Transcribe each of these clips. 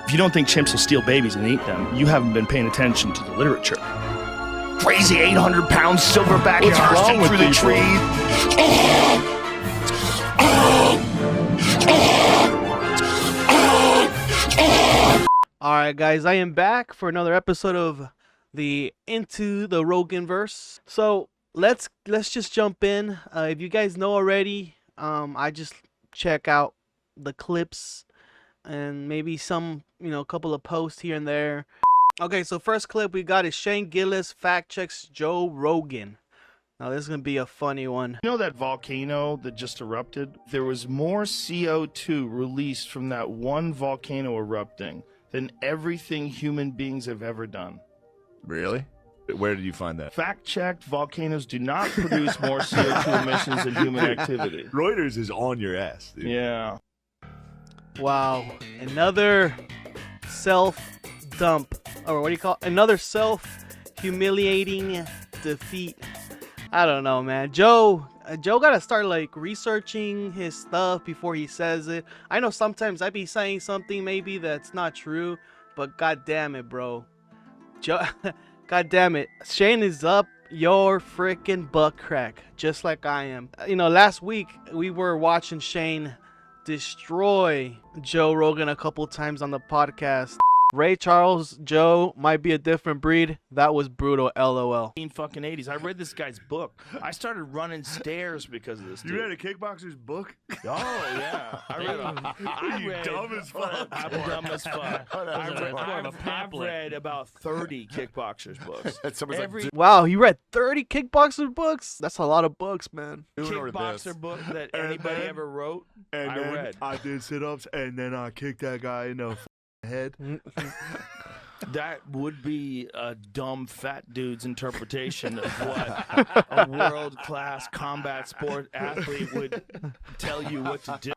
If you don't think chimps will steal babies and eat them, you haven't been paying attention to the literature. Crazy 800-pound silverback bursting through the trees. Alright guys, I am back for another episode of the Into the Roganverse. So let's just jump in. If you guys know already, I just check out the clips and maybe some, a couple of posts here and there. Okay, so first clip we got is Shane Gillis fact checks Joe Rogan. Now this is gonna be a funny one. You know that volcano that just erupted? There was more CO2 released from that one volcano erupting than everything human beings have ever done. Really? Where did you find that? Fact-checked, volcanoes do not produce more CO2 emissions than human activity. Reuters is on your ass, dude. Yeah. Wow, another self-dump, or what do you call it? Another self-humiliating defeat. I don't know, man. Joe gotta start like researching his stuff before he says it. I know sometimes I be saying something maybe that's not true, but god damn it, bro. Joe, god damn it, Shane is up your freaking butt crack, just like I am. Last week we were watching Shane destroy Joe Rogan a couple times on the podcast. Ray Charles, Joe might be a different breed. That was brutal, LOL. Fucking 80s. I read this guy's book. I started running stairs because of this dude. You read a kickboxer's book? Oh, yeah. You dumb as fuck. I'm dumb as fuck. I've read about 30 kickboxers books. Wow, you read 30 kickboxer books? That's a lot of books, man. Kickboxer book that anybody ever wrote, and I then read. I did sit-ups, and then I kicked that guy in the head. That would be a dumb fat dude's interpretation of what a world-class combat sport athlete would tell you what to do.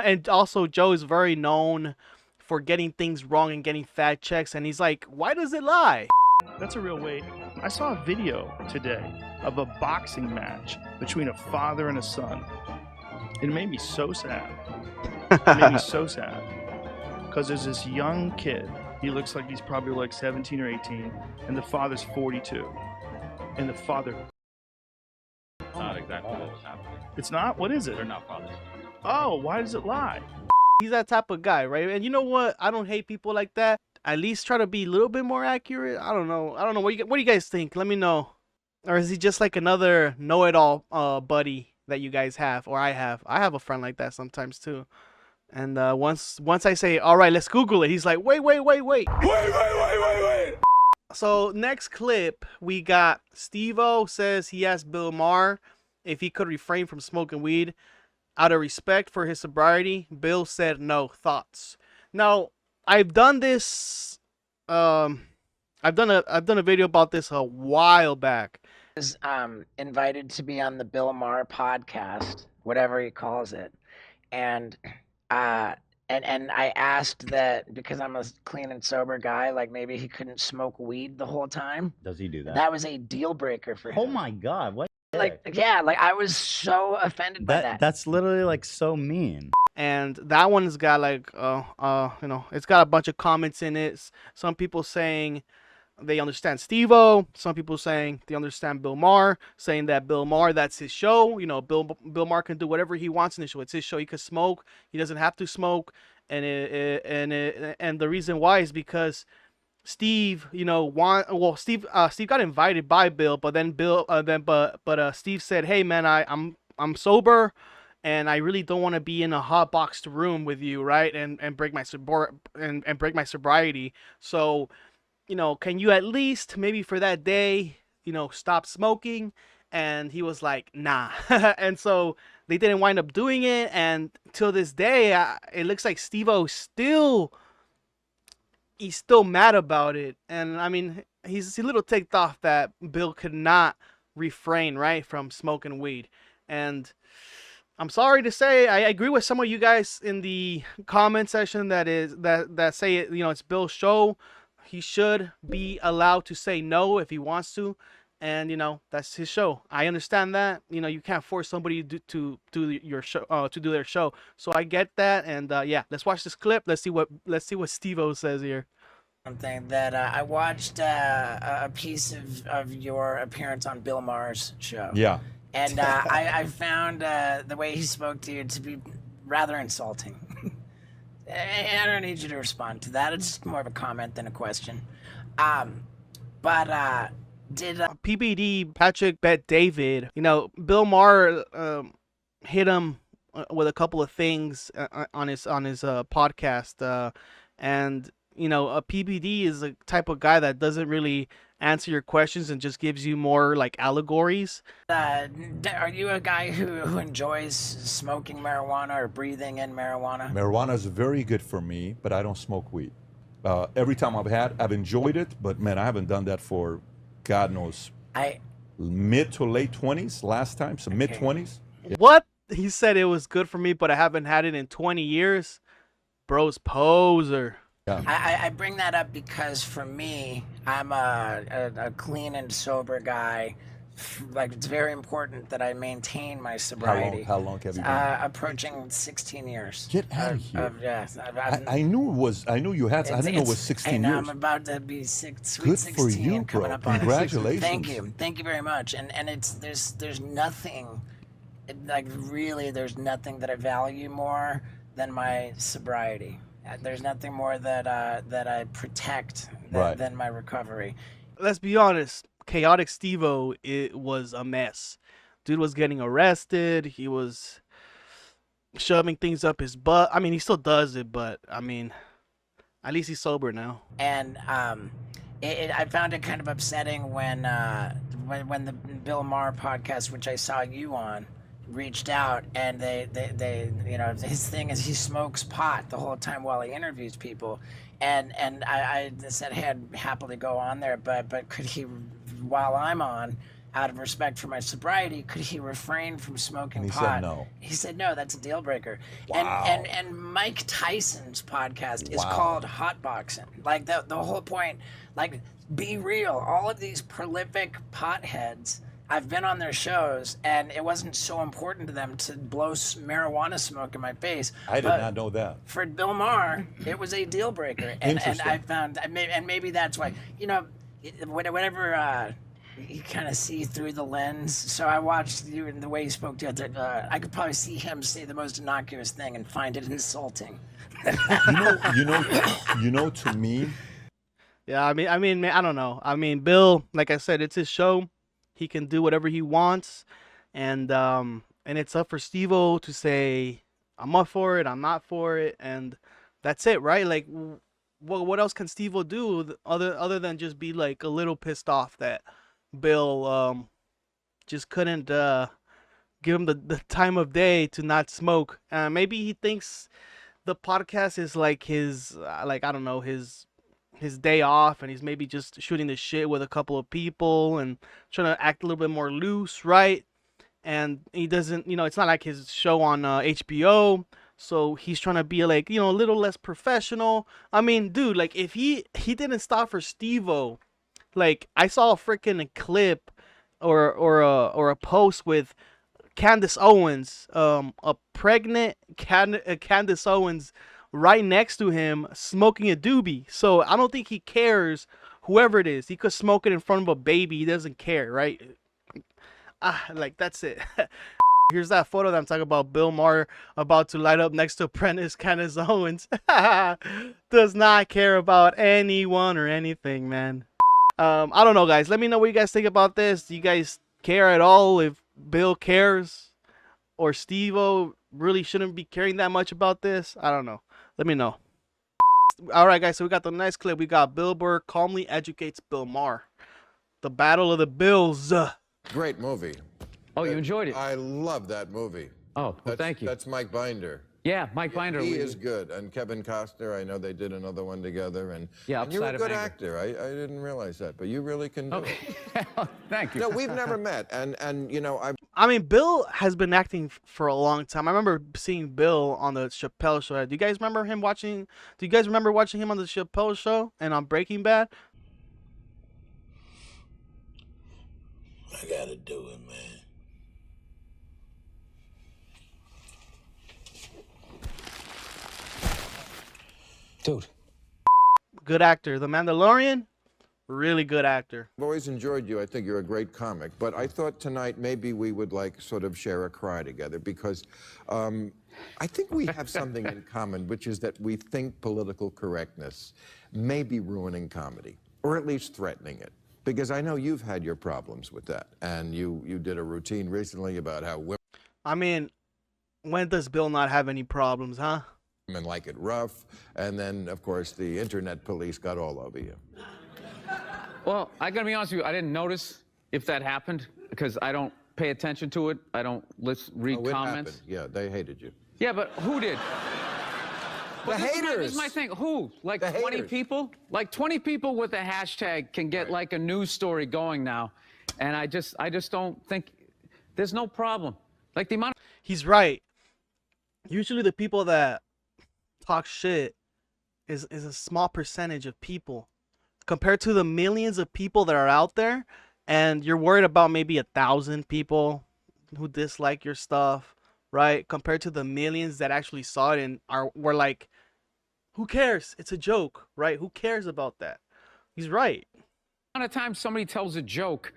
And also, Joe is very known for getting things wrong and getting fact checks, and he's like, why does it lie? That's a real weight. I saw a video today of a boxing match between a father and a son. It made me so sad. It made me so sad. Because there's this young kid, he looks like he's probably like 17 or 18, and the father's 42. And the father... Not exactly what was happening. It's not? What is it? They're not fathers. Oh, why does it lie? He's that type of guy, right? And you know what? I don't hate people like that. At least try to be a little bit more accurate. I don't know. What do you guys think? Let me know. Or is he just like another know-it-all buddy that you guys have, or I have? I have a friend like that sometimes too. And once I say, all right, let's Google it, he's like, wait. So next clip, we got Steve-O says he asked Bill Maher if he could refrain from smoking weed out of respect for his sobriety. Bill said no. Thoughts? Now, I've done this. I've done a video about this a while back. Was invited to be on the Bill Maher podcast, whatever he calls it, and I asked that because I'm a clean and sober guy, like maybe he couldn't smoke weed the whole time. Does he do that? That was a deal breaker for him. Oh my God! What? Like, yeah, like I was so offended by that. That's literally like so mean. And that one's got like, it's got a bunch of comments in it. Some people saying they understand Steve-O. Some people saying they understand Bill Maher, saying that Bill Maher, that's his show. Bill Maher can do whatever he wants in his show. It's his show. He could smoke. He doesn't have to smoke. And the reason why is because Steve, Steve got invited by Bill, but then Steve said, "Hey man, I'm sober, and I really don't want to be in a hot boxed room with you, right? And break my sobriety. So, can you at least maybe for that day, stop smoking?" And he was like, nah. And so they didn't wind up doing it. And till this day, it looks like Steve-O he's still mad about it. And I mean, he's a little ticked off that Bill could not refrain, right, from smoking weed. And I'm sorry to say, I agree with some of you guys in the comment section that say it's Bill's show. He should be allowed to say no if he wants to. and that's his show. I understand that. You can't force somebody to do your show, to do their show. So I get that, and yeah, let's watch this clip. Let's see what Steve-O says here. Something that I watched a piece of your appearance on Bill Maher's show. Yeah. And I found the way he spoke to you to be rather insulting. I don't need you to respond to that. It's more of a comment than a question. But did PBD Patrick Bet David, Bill Maher hit him with a couple of things on his podcast, and a PBD is a type of guy that doesn't really answer your questions and just gives you more like allegories. are you a guy who enjoys smoking marijuana or breathing in marijuana? Marijuana is very good for me, but I don't smoke weed. Every time I've enjoyed it, but man, I haven't done that for God knows. Mid to late 20s last time, so mid 20s. What? He said it was good for me, but I haven't had it in 20 years. Bro's poser. Yeah. I bring that up because for me, I'm a clean and sober guy. Like, it's very important that I maintain my sobriety. How long have you been? Approaching 16 years. Get out of here. Yes, I knew you had. I didn't know it was 16 years. I'm about to be sweet Good 16 for you, coming bro. up on it. Congratulations. Thank you very much. And there's nothing, like really, there's nothing that I value more than my sobriety. There's nothing more that I protect than my recovery. Let's be honest. Chaotic Steve-O, it was a mess. Dude was getting arrested. He was shoving things up his butt. I mean, he still does it, but I mean, at least he's sober now. And I found it kind of upsetting when the Bill Maher podcast, which I saw you on, reached out, and they his thing is he smokes pot the whole time while he interviews people, and I said, hey, I'd happily go on there, but could he, while I'm on, out of respect for my sobriety, could he refrain from smoking pot? He said no. He said no, that's a deal breaker. Wow. And Mike Tyson's podcast is called Hotboxing. Like the whole point, like, be real. All of these prolific potheads, I've been on their shows, and it wasn't so important to them to blow marijuana smoke in my face. I did not know that. For Bill Maher, it was a deal breaker, and I found, and maybe that's why, whatever. You kind of see through the lens. So I watched you and the way you spoke to it. I could probably see him say the most innocuous thing and find it insulting. To me. Yeah, I mean, I don't know. I mean, Bill, like I said, it's his show. He can do whatever he wants, and it's up for Steve-O to say, I'm up for it, I'm not for it, and that's it, right? Like, what else can Steve-O do other than just be like a little pissed off that Bill just couldn't give him the time of day to not smoke? Maybe he thinks the podcast is like his I don't know, his day off, and he's maybe just shooting the shit with a couple of people and trying to act a little bit more loose, right? And he doesn't, it's not like his show on HBO, so he's trying to be like, a little less professional. I mean, dude, like, if he didn't stop for Steve-O, like, I saw a freaking clip or a post with Candace Owens, a pregnant Candace Owens right next to him smoking a doobie. So I don't think he cares, whoever it is. He could smoke it in front of a baby. He doesn't care, right? Like, that's it. Here's that photo that I'm talking about. Bill Maher about to light up next to apprentice Candace Owens. Does not care about anyone or anything, man. I don't know, guys. Let me know what you guys think about this. Do you guys care at all if Bill cares, or Steve-O really shouldn't be caring that much about this? I don't know. Let me know. All right, guys. So we got the next clip. We got Bill Burr calmly educates Bill Maher. The Battle of the Bills. Great movie. Oh, you enjoyed it? I love that movie. Oh, well, thank you. That's Mike Binder. Yeah, Mike Binder. He is good. And Kevin Costner, I know they did another one together. And yeah, you're a good anger. actor. I didn't realize that, but you really can do it. Thank you. No, we've never met. And I mean, Bill has been acting for a long time. I remember seeing Bill on the Chappelle Show. Do you guys remember watching him on the Chappelle Show and on Breaking Bad? I gotta do it, man. Dude. Good actor. The Mandalorian, really good actor. I've always enjoyed you. I think you're a great comic. But I thought tonight maybe we would like sort of share a cry together because I think we have something in common, which is that we think political correctness may be ruining comedy, or at least threatening it. Because I know you've had your problems with that. And you did a routine recently about how women... I mean, when does Bill not have any problems, huh? Women like it rough, and then, of course, the internet police got all over you. Well, I gotta be honest with you, I didn't notice if that happened because I don't pay attention to it. I don't read It comments. happened. Yeah, they hated you. Yeah, but who did? The haters. This is my thing. Who? Like The 20 haters. people? Like 20 people with a hashtag can get like a news story going now. And I just don't think there's no problem. Like the amount of... He's right. Usually the people that talk shit is a small percentage of people compared to the millions of people that are out there, and you're worried about maybe 1,000 people who dislike your stuff, right? Compared to the millions that actually saw it and were like, who cares? It's a joke, right? Who cares about that? He's right. amount of times somebody tells a joke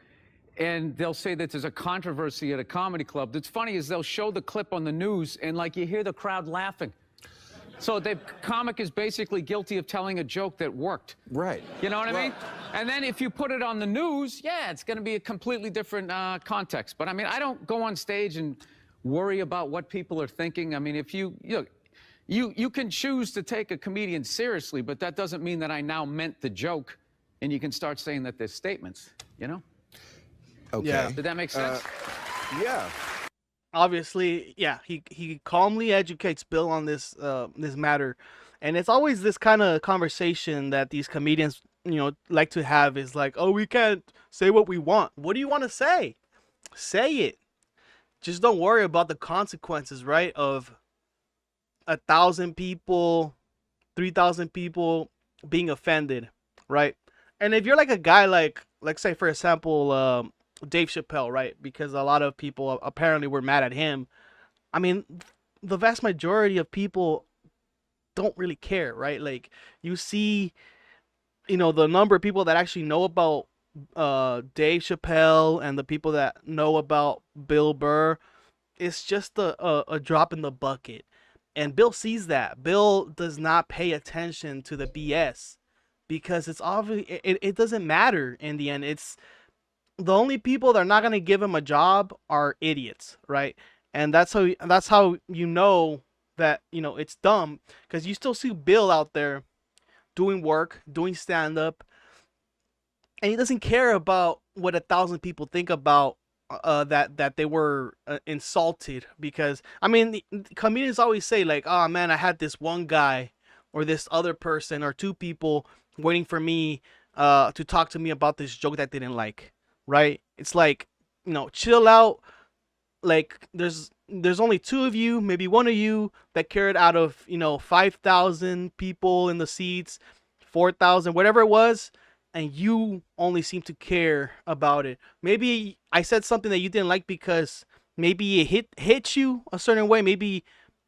and they'll say that there's a controversy at a comedy club. That's funny is they'll show the clip on the news and like you hear the crowd laughing. So the comic is basically guilty of telling a joke that worked. Right. You know what I mean? And then if you put it on the news, yeah, it's going to be a completely different context. But I mean, I don't go on stage and worry about what people are thinking. I mean, if you can choose to take a comedian seriously, but that doesn't mean that I now meant the joke. And you can start saying that there's statements, you know? Okay. Yeah. Did that make sense? Yeah. Obviously, yeah, he calmly educates Bill on this this matter, and it's always this kind of conversation that these comedians, like to have is like, oh, we can't say what we want. What do you want to say? Say it. Just don't worry about the consequences, right? Of 1,000 people, 3,000 people being offended, right? And if you're like a guy like say for example, Dave Chappelle, right? Because a lot of people apparently were mad at him. I mean, the vast majority of people don't really care, right? Like you see, the number of people that actually know about Dave Chappelle and the people that know about Bill Burr, it's just a drop in the bucket. And Bill sees that. Bill does not pay attention to the BS because it's obvious it doesn't matter in the end. It's the only people that are not going to give him a job are idiots, right? And that's how you know that, it's dumb, because you still see Bill out there doing work, doing stand-up, and he doesn't care about what 1,000 people think about that they were insulted. Because, I mean, the comedians always say, like, oh, man, I had this one guy or this other person or two people waiting for me to talk to me about this joke that they didn't like. Right? It's like, chill out. Like there's only two of you, maybe one of you that cared out of, 5,000 people in the seats, 4,000, whatever it was, and you only seem to care about it. Maybe I said something that you didn't like because maybe it hit you a certain way. Maybe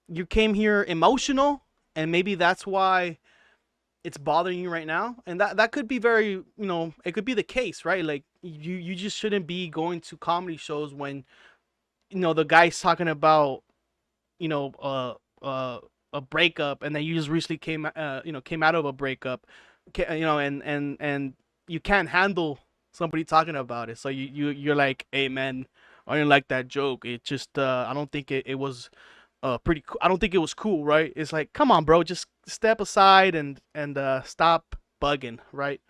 you came here emotional, and maybe that's why it's bothering you right now. And that could be very, it could be the case, right? Like you just shouldn't be going to comedy shows when, the guy's talking about, a breakup, and then you just recently came out of a breakup, and you can't handle somebody talking about it. So you're like, hey man, I didn't like that joke. It just, I don't think it was pretty cool. I don't think it was cool, right? It's like, come on, bro, just step aside and stop bugging, right?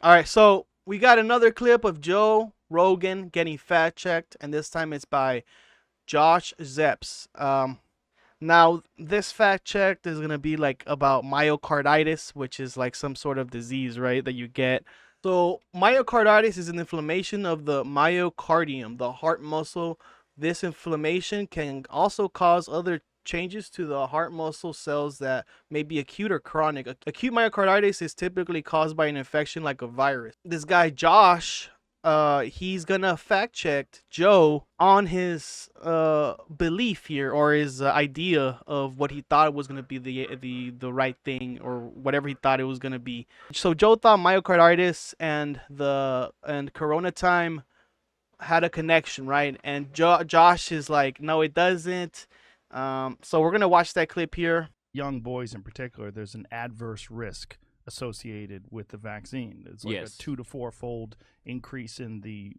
All right, so we got another clip of Joe Rogan getting fact checked, and this time it's by Josh Szeps. Now this fact check is gonna be like about myocarditis, which is like some sort of disease, right, that you get. So myocarditis is an inflammation of the myocardium, the heart muscle. This inflammation can also cause other changes to the heart muscle cells that may be acute or chronic. Acute myocarditis is typically caused by an infection like a virus. This guy Josh he's gonna fact check Joe on his belief here, or his idea of what he thought was gonna be the right thing, or whatever he thought it was gonna be. So Joe thought myocarditis and Corona time had a connection, right? And Josh is like, no, it doesn't. So we're gonna watch that clip here. Young boys in particular, there's an adverse risk associated with the vaccine. It's like a 2 to 4 fold increase in the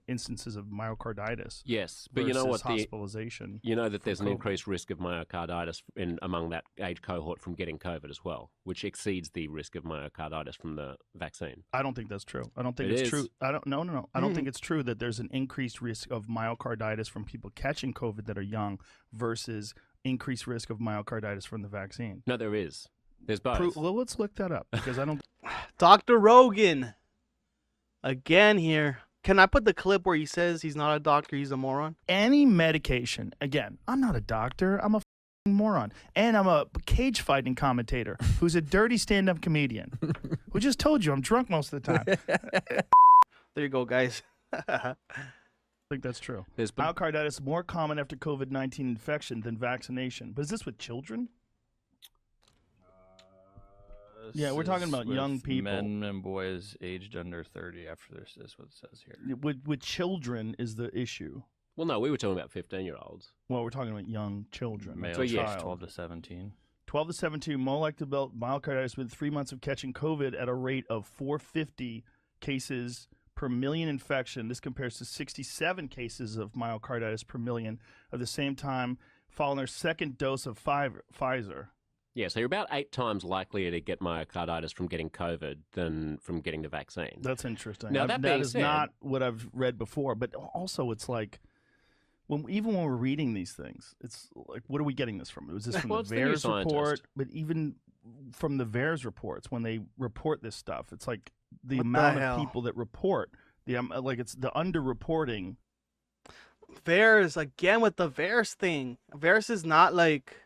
instances of myocarditis. Yes, but you know what? Hospitalization. You know that there's an increased risk of myocarditis among that age cohort from getting COVID as well, which exceeds the risk of myocarditis from the vaccine. I don't think that's true. I don't think it's true. I don't think it's true that there's an increased risk of myocarditis from people catching COVID that are young versus increased risk of myocarditis from the vaccine. No, there is. There's both. Well, let's look that up because I don't. Dr. Rogan, again here. Can I put the clip where he says he's not a doctor, he's a moron? Any medication. Again, I'm not a doctor. I'm a moron, and I'm a cage fighting commentator who's a dirty stand-up comedian. Who just told you I'm drunk most of the time. There you go, guys. I think that's true. Myocarditis is more common after COVID-19 infection than vaccination. But is this with children? Yeah, we're talking about young people. Men and boys aged under 30 after this is what it says here. With children is the issue. Well, no, we were talking about 15-year-olds. Well, we're talking about young children. Male child. 12 to 17. 12 to 17, molecular myocarditis with 3 months of catching COVID at a rate of 450 cases per million infection. This compares to 67 cases of myocarditis per million at the same time following their second dose of Pfizer. Yeah, so you're about 8 times likelier to get myocarditis from getting COVID than from getting the vaccine. That's interesting. Now, that being is said, not what I've read before, but also it's like, even when we're reading these things, it's like, what are we getting this from? Was this from the VAERS report? But even from the VAERS reports, when they report this stuff, it's like the amount of people that report, it's the underreporting. VAERS, again with the VAERS thing. VAERS is not like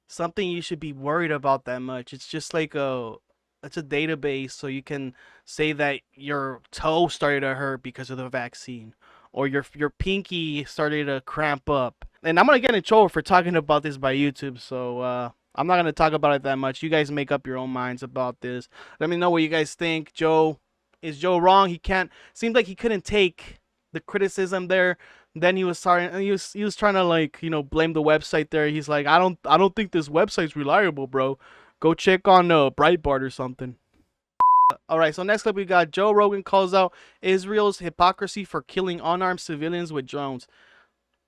something you should be worried about that much. It's just like it's a database, so you can say that your toe started to hurt because of the vaccine, or your pinky started to cramp up. And I'm gonna get in trouble for talking about this by YouTube, so I'm not gonna talk about it that much. You guys make up your own minds about this. Let me know what you guys think. Is Joe wrong? Seems like he couldn't take the criticism there. Then he was trying to blame the website there. He's like, I don't think this website's reliable, bro. Go check on Breitbart or something. All right, so next clip we got Joe Rogan calls out Israel's hypocrisy for killing unarmed civilians with drones.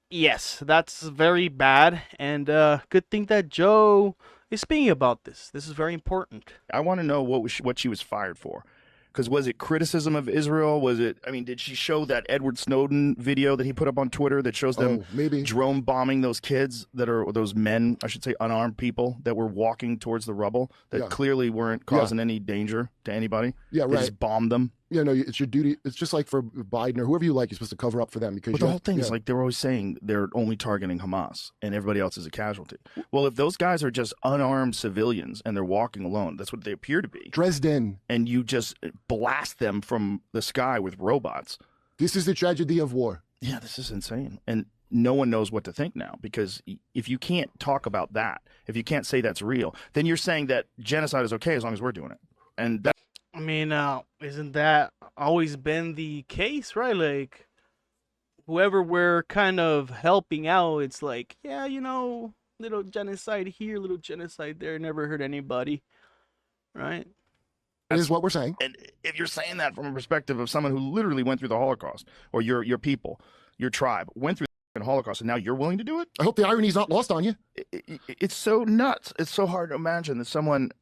Yes, that's very bad, and good thing that Joe is speaking about this. This is very important. I want to know what she was fired for. Because was it criticism of Israel? Did she show that Edward Snowden video that he put up on Twitter that shows them drone bombing those kids those men, I should say, unarmed people that were walking towards the rubble that clearly weren't causing any danger to anybody? Yeah, right. They just bombed them. Yeah, no, it's your duty. It's just like for Biden or whoever you like, you're supposed to cover up for them. Because but the whole thing is like they're always saying they're only targeting Hamas and everybody else is a casualty. Well, if those guys are just unarmed civilians and they're walking alone, that's what they appear to be. Dresden. And you just blast them from the sky with robots. This is the tragedy of war. Yeah, this is insane. And no one knows what to think now, because if you can't talk about that, if you can't say that's real, then you're saying that genocide is okay as long as we're doing it. And that. I mean, isn't that always been the case, right? Like, whoever we're kind of helping out, it's like, yeah, little genocide here, little genocide there, never hurt anybody, right? That is what we're saying. And if you're saying that from a perspective of someone who literally went through the Holocaust, or your people, your tribe, went through the Holocaust, and now you're willing to do it? I hope the irony's not lost on you. It's so nuts. It's so hard to imagine that someone...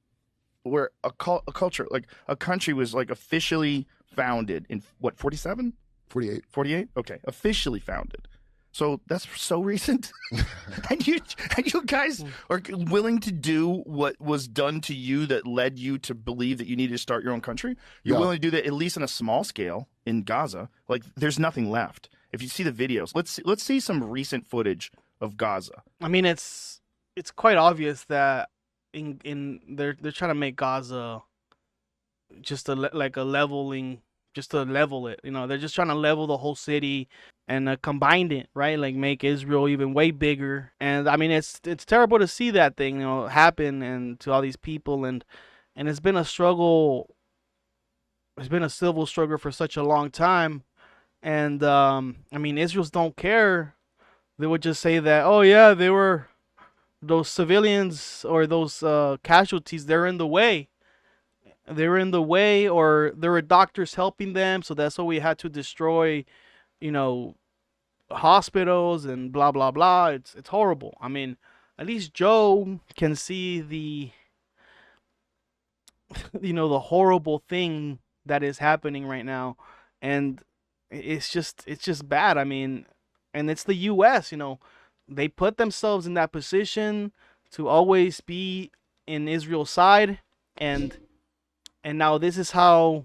where a culture, like a country was like officially founded in what, 47? 48. 48? Okay, officially founded. So that's so recent. and you guys are willing to do what was done to you that led you to believe that you needed to start your own country? You're willing to do that at least on a small scale in Gaza. Like, there's nothing left. If you see the videos, let's see some recent footage of Gaza. I mean, it's quite obvious that they're trying to make Gaza just like a leveling just to level it. You know, they're just trying to level the whole city and combine it, right? Like make Israel even way bigger. And I mean, it's terrible to see that thing, you know, happen and to all these people. And it's been a struggle. It's been a civil struggle for such a long time. And I mean, Israelis don't care. They would just say that, oh yeah, they were those civilians or those casualties. They're in the way. They were in the way, or there were doctors helping them, so that's why we had to destroy, you know, hospitals and blah blah blah. It's horrible. I mean, at least Joe can see the, you know, the horrible thing that is happening right now, and it's just bad. I mean, and it's the U.S. You know, they put themselves in that position to always be in Israel's side, and now this is how,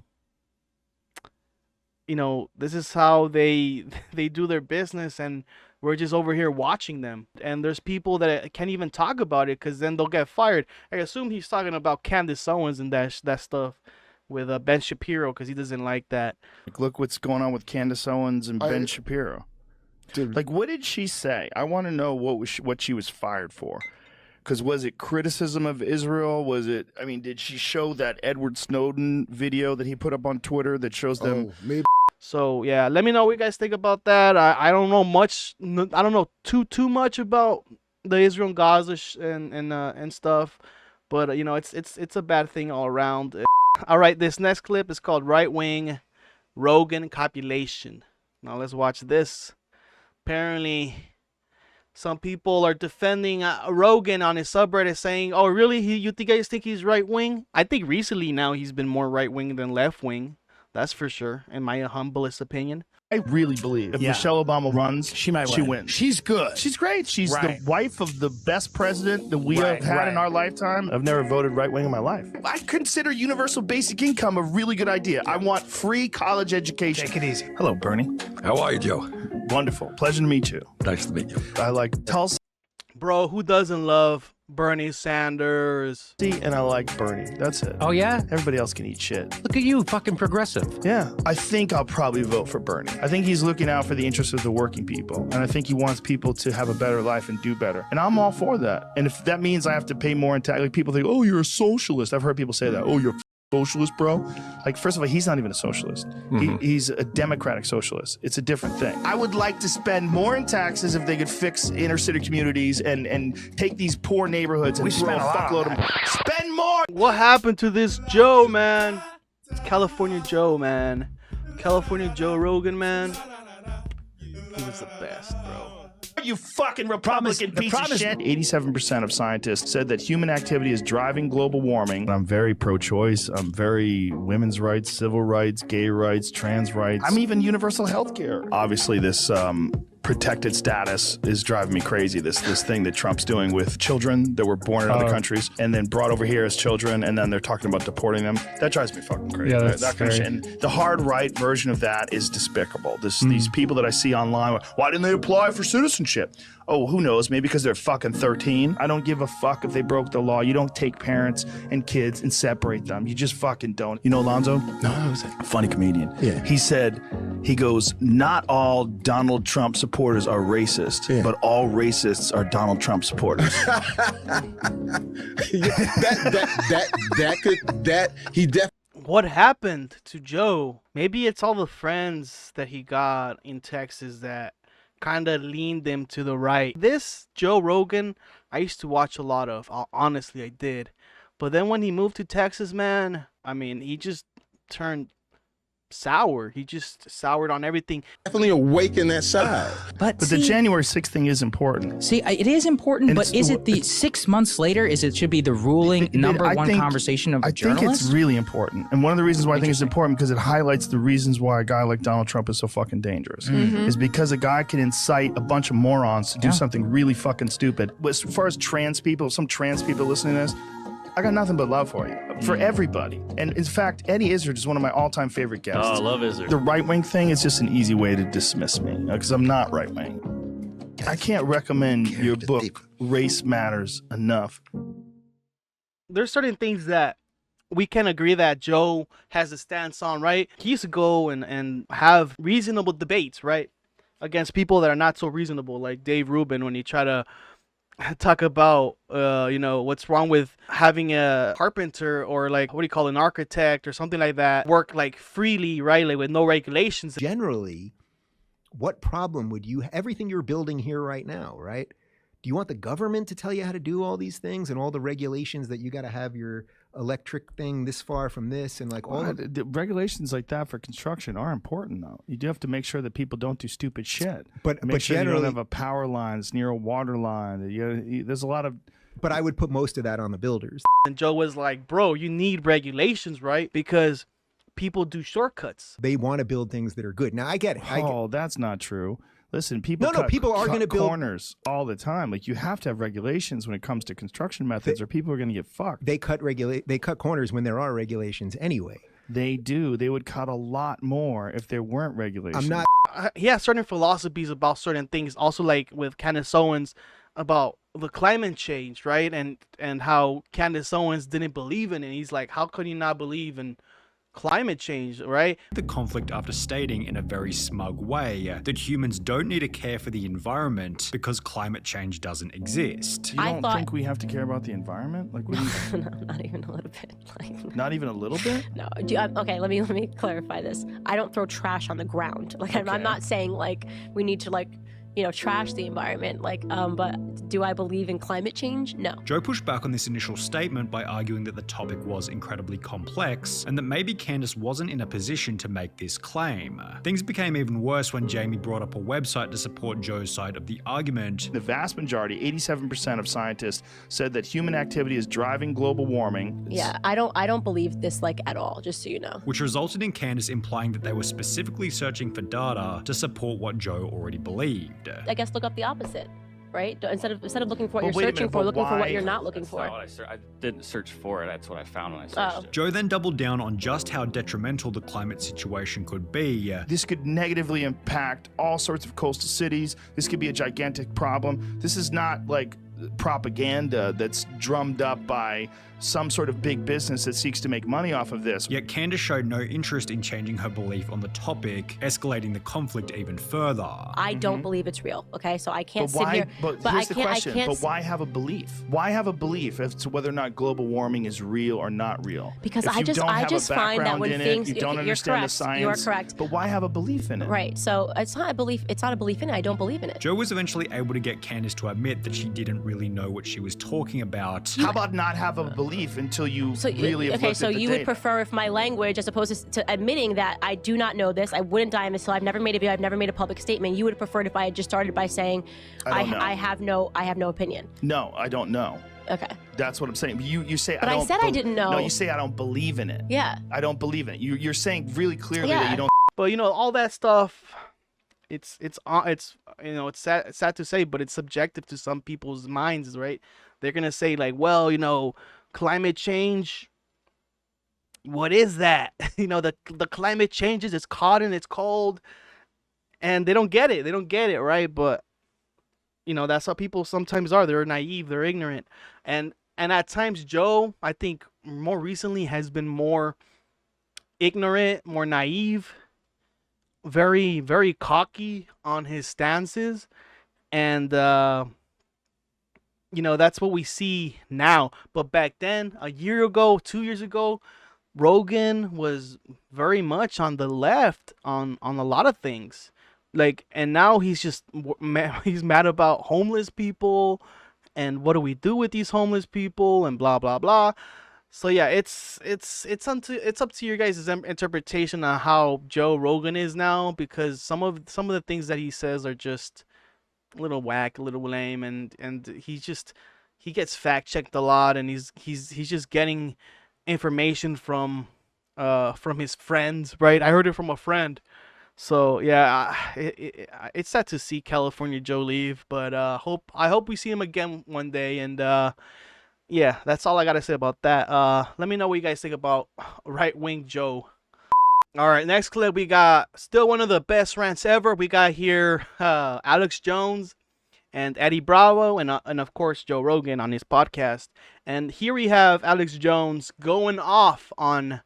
you know, this is how they do their business, and we're just over here watching them. And there's people that can't even talk about it because then they'll get fired. I assume he's talking about Candace Owens and that stuff with Ben Shapiro, because he doesn't like that. Like, look what's going on with Candace Owens and Ben Shapiro. Dude. Like, what did she say? I want to know what she was fired for. Because was it criticism of Israel? Was it, I mean, did she show that Edward Snowden video that he put up on Twitter that shows them? Oh, maybe. So yeah, let me know what you guys think about that. I don't know much. I don't know too much about the Israel and Gaza and stuff, but you know, it's a bad thing all around. All right, this next clip is called Right Wing Rogan Compilation. Now let's watch this. Apparently, some people are defending Rogan on his subreddit, saying, "Oh, really? You guys think he's right wing?" I think recently now he's been more right wing than left wing. That's for sure, in my humblest opinion. I really believe if Michelle Obama runs, she wins. She's good. She's great. She's the wife of the best president that we have had in our lifetime. I've never voted right wing in my life. I consider universal basic income a really good idea. I want free college education. Take it easy. Hello, Bernie. How are you, Joe? Wonderful. Pleasure to meet you. Nice to meet you. I like Tulsa. Bro, who doesn't love Bernie Sanders? And I like Bernie. That's it. Oh, yeah? Everybody else can eat shit. Look at you, fucking progressive. Yeah. I think I'll probably vote for Bernie. I think he's looking out for the interests of the working people. And I think he wants people to have a better life and do better. And I'm all for that. And if that means I have to pay more in tax, like people think, oh, you're a socialist. I've heard people say that. Oh, you're a socialist, bro. Like, first of all, he's not even a socialist. He's a democratic socialist. It's a different thing. I would like to spend more in taxes if they could fix inner city communities and take these poor neighborhoods and throw a fuckload of spend more. What happened to this Joe, man? It's California Joe, man. California Joe Rogan, man. He was the best, bro. You fucking Republican piece of shit. 87% of scientists said that human activity is driving global warming. I'm very pro-choice. I'm very women's rights, civil rights, gay rights, trans rights. I'm even universal health care. Obviously, this protected status is driving me crazy. This thing that Trump's doing with children that were born in other countries and then brought over here as children, and then they're talking about deporting them. That drives me fucking crazy. Yeah, that kind of shit. And the hard right version of that is despicable. These people that I see online, why didn't they apply for citizenship? Oh, who knows? Maybe because they're fucking 13. I don't give a fuck if they broke the law. You don't take parents and kids and separate them. You just fucking don't. You know Alonzo? No, who's that? A funny comedian. Yeah. He said, he goes, not all Donald Trump supporters are racist, but all racists are Donald Trump supporters. What happened to Joe? Maybe it's all the friends that he got in Texas that kind of leaned him to the right. This Joe Rogan, I used to watch a lot of. Honestly, I did. But then when he moved to Texas, man, I mean, he just turned sour. He just soured on everything. Definitely awaken that side. But see, the January 6th thing is important. See, it is important, and but is it the 6 months later? It should be the ruling number one conversation of journalists? I think it's really important. And one of the reasons why I think it's important, because it highlights the reasons why a guy like Donald Trump is so fucking dangerous. Is because a guy can incite a bunch of morons to do something really fucking stupid. But as far as trans people, some trans people listening to this, I got nothing but love for you. For everybody. And in fact, Eddie Izzard is one of my all-time favorite guests. Oh, I love Izzard. The right-wing thing is just an easy way to dismiss me, because I'm not right-wing. I can't recommend your book, Race Matters, enough. There's certain things that we can agree that Joe has a stance on, right? He used to go and have reasonable debates, right? Against people that are not so reasonable, like Dave Rubin, when he tried to talk about, what's wrong with having a carpenter or like, what do you call an architect or something like that work like freely, right? Like with no regulations. Generally, what problem would you, everything you're building here right now, right? Do you want the government to tell you how to do all these things and all the regulations that you got to have your electric thing this far from this and like all the regulations like that for construction are important though. You do have to make sure that people don't do stupid shit. But make sure generally, you don't have a power line that's near a water line. There's a lot of. But I would put most of that on the builders. And Joe was like, bro, you need regulations, right? Because people do shortcuts. They want to build things that are good. Now I get it. That's not true. Listen, people people are going to build corners all the time. Like you have to have regulations when it comes to construction methods, or people are going to get fucked. They cut corners when there are regulations anyway. They do. They would cut a lot more if there weren't regulations. I'm not. He has certain philosophies about certain things. Also, like with Candace Owens about the climate change, right? And how Candace Owens didn't believe in it. He's like, how could you not believe in climate change, right? The conflict after stating in a very smug way that humans don't need to care for the environment because climate change doesn't exist. You don't think we have to care about the environment? Like, what do you... No, not even a little bit. Like, not even a little bit? No. Okay, let me clarify this. I don't throw trash on the ground. Like, okay. I'm not saying like we need to like, trash the environment. Like, but do I believe in climate change? No. Joe pushed back on this initial statement by arguing that the topic was incredibly complex and that maybe Candace wasn't in a position to make this claim. Things became even worse when Jamie brought up a website to support Joe's side of the argument. The vast majority, 87% of scientists, said that human activity is driving global warming. Yeah, I don't believe this like at all, just so you know. Which resulted in Candace implying that they were specifically searching for data to support what Joe already believed. I guess look up the opposite, right? Instead of looking for what you're searching for, looking for what you're not looking for. I didn't search for it. That's what I found when I searched it. Joe then doubled down on just how detrimental the climate situation could be. This could negatively impact all sorts of coastal cities. This could be a gigantic problem. This is not like propaganda that's drummed up by some sort of big business that seeks to make money off of this. Yet Candace showed no interest in changing her belief on the topic, escalating the conflict even further. I don't believe it's real, okay? So I can't sit here. But here's the question. But why have a belief? Why have a belief as to whether or not global warming is real or not real? Because I just find that when things you don't understand the science. You are correct. But why have a belief in it? Right. So it's not a belief. It's not a belief in it. I don't believe in it. Joe was eventually able to get Candace to admit that she didn't really know what she was talking about. How about not have a belief until you really have looked at the you data? Would prefer if my language, as opposed to admitting that I do not know this, I wouldn't die until I've never made a video, I've never made a public statement. You would have preferred if I had just started by saying, I have no opinion. No, I don't know. Okay. That's what I'm saying. You say but I said I didn't know. No, you say I don't believe in it. Yeah. I don't believe in it. You're saying really clearly that you don't. But all that stuff, it's sad to say, but it's subjective to some people's minds, right? They're gonna say like, well, climate change, what is that? The climate changes, it's hot and it's cold, and they don't get it, right? But that's how people sometimes are. They're naive, they're ignorant, and at times Joe, I think more recently, has been more ignorant, more naive, very, very cocky on his stances, and that's what we see now. But back then, a year ago, 2 years ago, Rogan was very much on the left on a lot of things. Like, and now he's mad about homeless people and what do we do with these homeless people and blah blah blah. So yeah, it's up to your guys' interpretation on how Joe Rogan is now, because some of the things that he says are just a little whack, a little lame, and he gets fact checked a lot, and he's just getting information from his friends, right? I heard it from a friend. So yeah, it's sad to see California Joe leave, but I hope we see him again one day. And yeah, that's all I gotta say about that. Let me know what you guys think about right wing Joe. All right, next clip, we got still one of the best rants ever. We got here Alex Jones and Eddie Bravo, and of course Joe Rogan on his podcast. And here we have Alex Jones going off on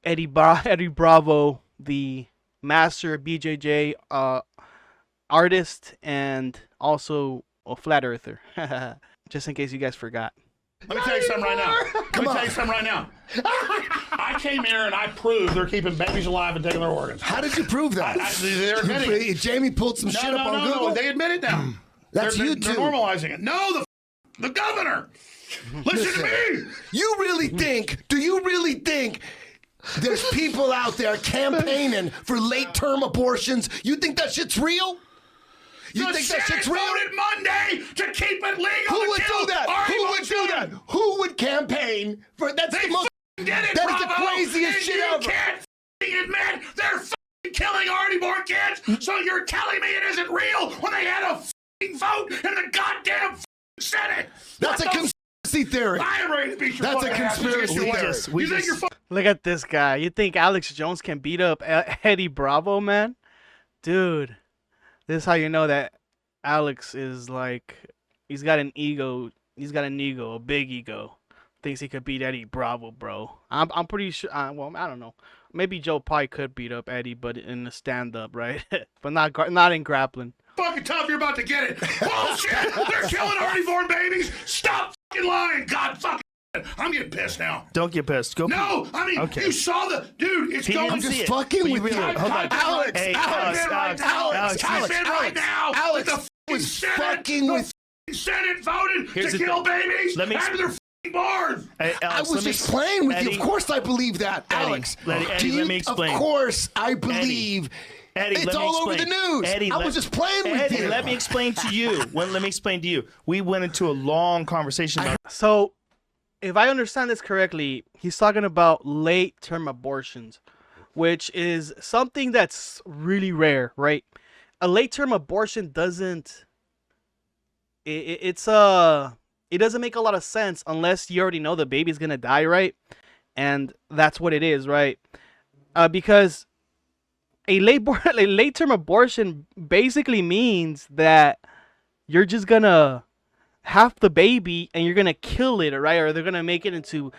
Eddie Bravo, the master BJJ artist and also a flat earther. Just in case you guys forgot. Let me tell you something right now. I came here and I proved they're keeping babies alive and taking their organs. How did you prove that? They're admitting it. Jamie pulled some shit up on Google. No, they admit it now. That's they're you too. They're normalizing it. No, the governor. Listen to me. Do you really think there's people out there campaigning for late-term abortions? You think that shit's real? You think that shit's real? Voted Monday to keep it legal. Who would do that? Who would campaign for? That's the most. That is the craziest shit ever. You can't admit they're killing already born kids. So you're telling me it isn't real when they had a vote in the goddamn Senate? That's a conspiracy theory. I am ready to beat your That's a conspiracy theory. Look at this guy. You think Alex Jones can beat up Eddie Bravo, man? Dude, this is how you know that Alex is like, he's got an ego. He's got an ego, a big ego. Thinks he could beat Eddie Bravo, bro. I'm pretty sure. Well, I don't know. Maybe Joe Pye could beat up Eddie, but in the stand-up, right? But not in grappling. Fucking tough, you're about to get it. Bullshit! They're killing already born babies. Stop fucking lying. God fucking. I'm getting pissed now. Don't get pissed. Go. No, I mean, you saw the dude. It's going. I'm just fucking with you. Hold on. Alex, Alex was fucking with. Senate voted to kill babies after their fucking born. I was just playing with you. Of course, I believe that, Alex. Eddie, let me explain. Of course, I believe. Eddie, it's all over the news. Eddie, I was just playing with you. Let me explain to you. Let me explain to you. We went into a long conversation about. So, if I understand this correctly, he's talking about late-term abortions, which is something that's really rare, right? A late-term abortion doesn't. It doesn't make a lot of sense unless you already know the baby's gonna die, right? And that's what it is, right? Because a late-term abortion basically means that you're just gonna have the baby and you're gonna kill it, right? Or they're gonna make it into,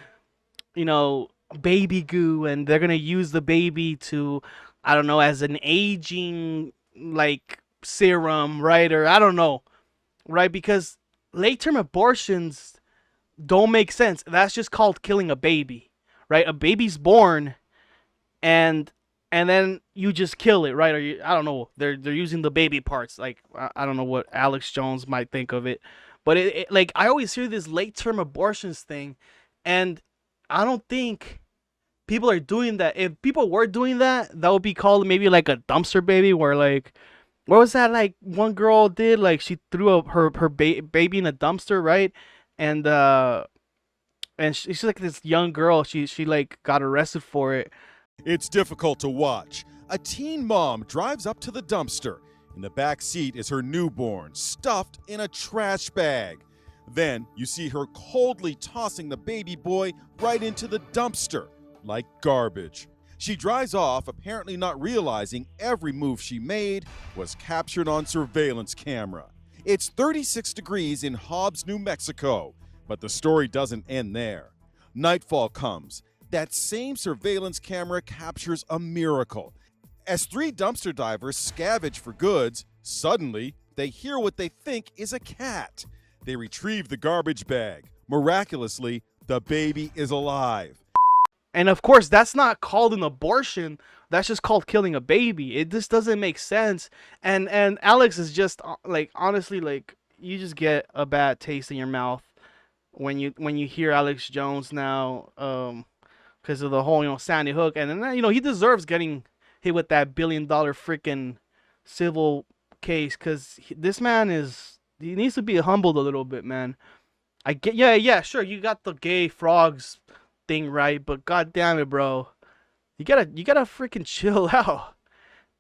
baby goo, and they're gonna use the baby to, I don't know, as an aging serum, right? Or I don't know, right? Because late-term abortions don't make sense. That's just called killing a baby, right? A baby's born, and then you just kill it, right? Or I don't know. They're using the baby parts. I don't know what Alex Jones might think of it, but I always hear this late-term abortions thing, and I don't think people are doing that. If people were doing that, that would be called maybe like a dumpster baby, where what was that one girl did? She threw her baby in a dumpster, right? And she's like this young girl. She got arrested for it. It's difficult to watch. A teen mom drives up to the dumpster. In the back seat is her newborn, stuffed in a trash bag. Then you see her coldly tossing the baby boy right into the dumpster like garbage. She drives off, apparently not realizing every move she made was captured on surveillance camera. It's 36 degrees in Hobbs, New Mexico, but the story doesn't end there. Nightfall comes. That same surveillance camera captures a miracle. As 3 dumpster divers scavenge for goods, suddenly they hear what they think is a cat. They retrieve the garbage bag. Miraculously, the baby is alive. And of course, that's not called an abortion. That's just called killing a baby. It just doesn't make sense. And Alex is just honestly, you just get a bad taste in your mouth when you hear Alex Jones now, because of the whole Sandy Hook, and then he deserves getting hit with that $1 billion freaking civil case, because this man he needs to be humbled a little bit, man. I get, yeah, sure, you got the gay frogs thing right, but god damn it, bro, you gotta freaking chill out.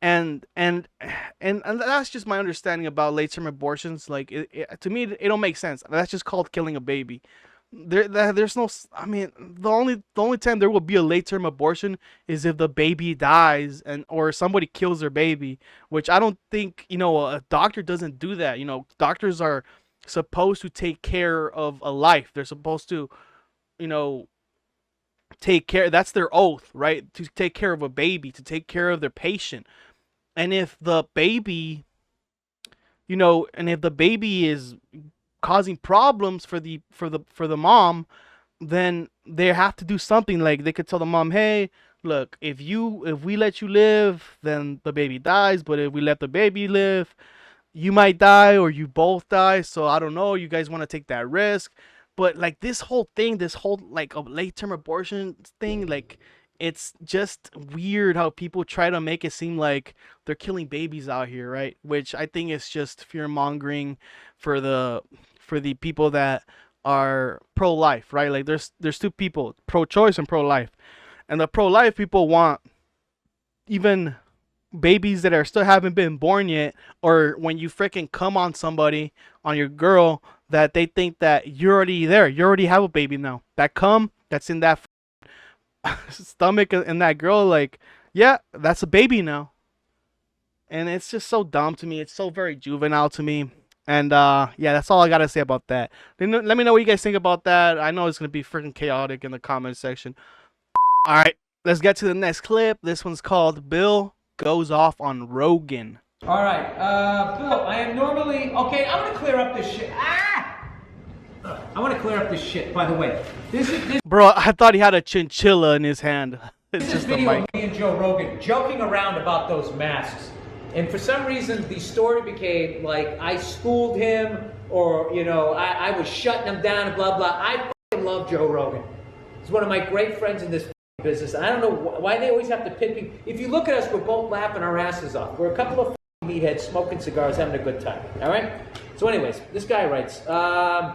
And that's just my understanding about late-term abortions. To me, it don't make sense. That's just called killing a baby. there's no. I mean, the only time there will be a late term abortion is if the baby dies or somebody kills their baby, which I don't think, a doctor doesn't do that. Doctors are supposed to take care of a life. They're supposed to, take care. That's their oath, right? To take care of a baby, to take care of their patient. And if the baby, is causing problems for the mom, then they have to do something. Like, they could tell the mom, hey, look, if we let you live, then the baby dies, but if we let the baby live, you might die or you both die. So I don't know, you guys want to take that risk. But like this whole like a late term abortion thing, like, it's just weird how people try to make it seem like they're killing babies out here, right? Which I think is just fear mongering for the people that are pro-life, right? Like, there's two people, pro-choice and pro-life, and the pro-life people want even babies that are still haven't been born yet, or when you freaking come on somebody, on your girl, that they think that you're already there, you already have a baby now. That cum that's in that stomach and that girl, like, yeah, that's a baby now. And it's just so dumb to me. It's so very juvenile to me. And yeah, that's all I gotta say about that. Let me know what you guys think about that. I know it's gonna be freaking chaotic in the comment section. All right, let's get to the next clip. This one's called Bill Goes Off on Rogan. All right, Bill, I am normally okay. I'm gonna clear up this shit. I want to clear up this shit. By the way, this Bro, I thought he had a chinchilla in his hand. It's this just a video mic. of me and Joe Rogan joking around about those masks, and for some reason the story became like I schooled him, or I was shutting him down and blah blah. I fucking love Joe Rogan. He's one of my great friends in this business. And I don't know why they always have to pit me. If you look at us, we're both laughing our asses off. We're a couple of meatheads smoking cigars, having a good time. All right. So anyways, this guy writes.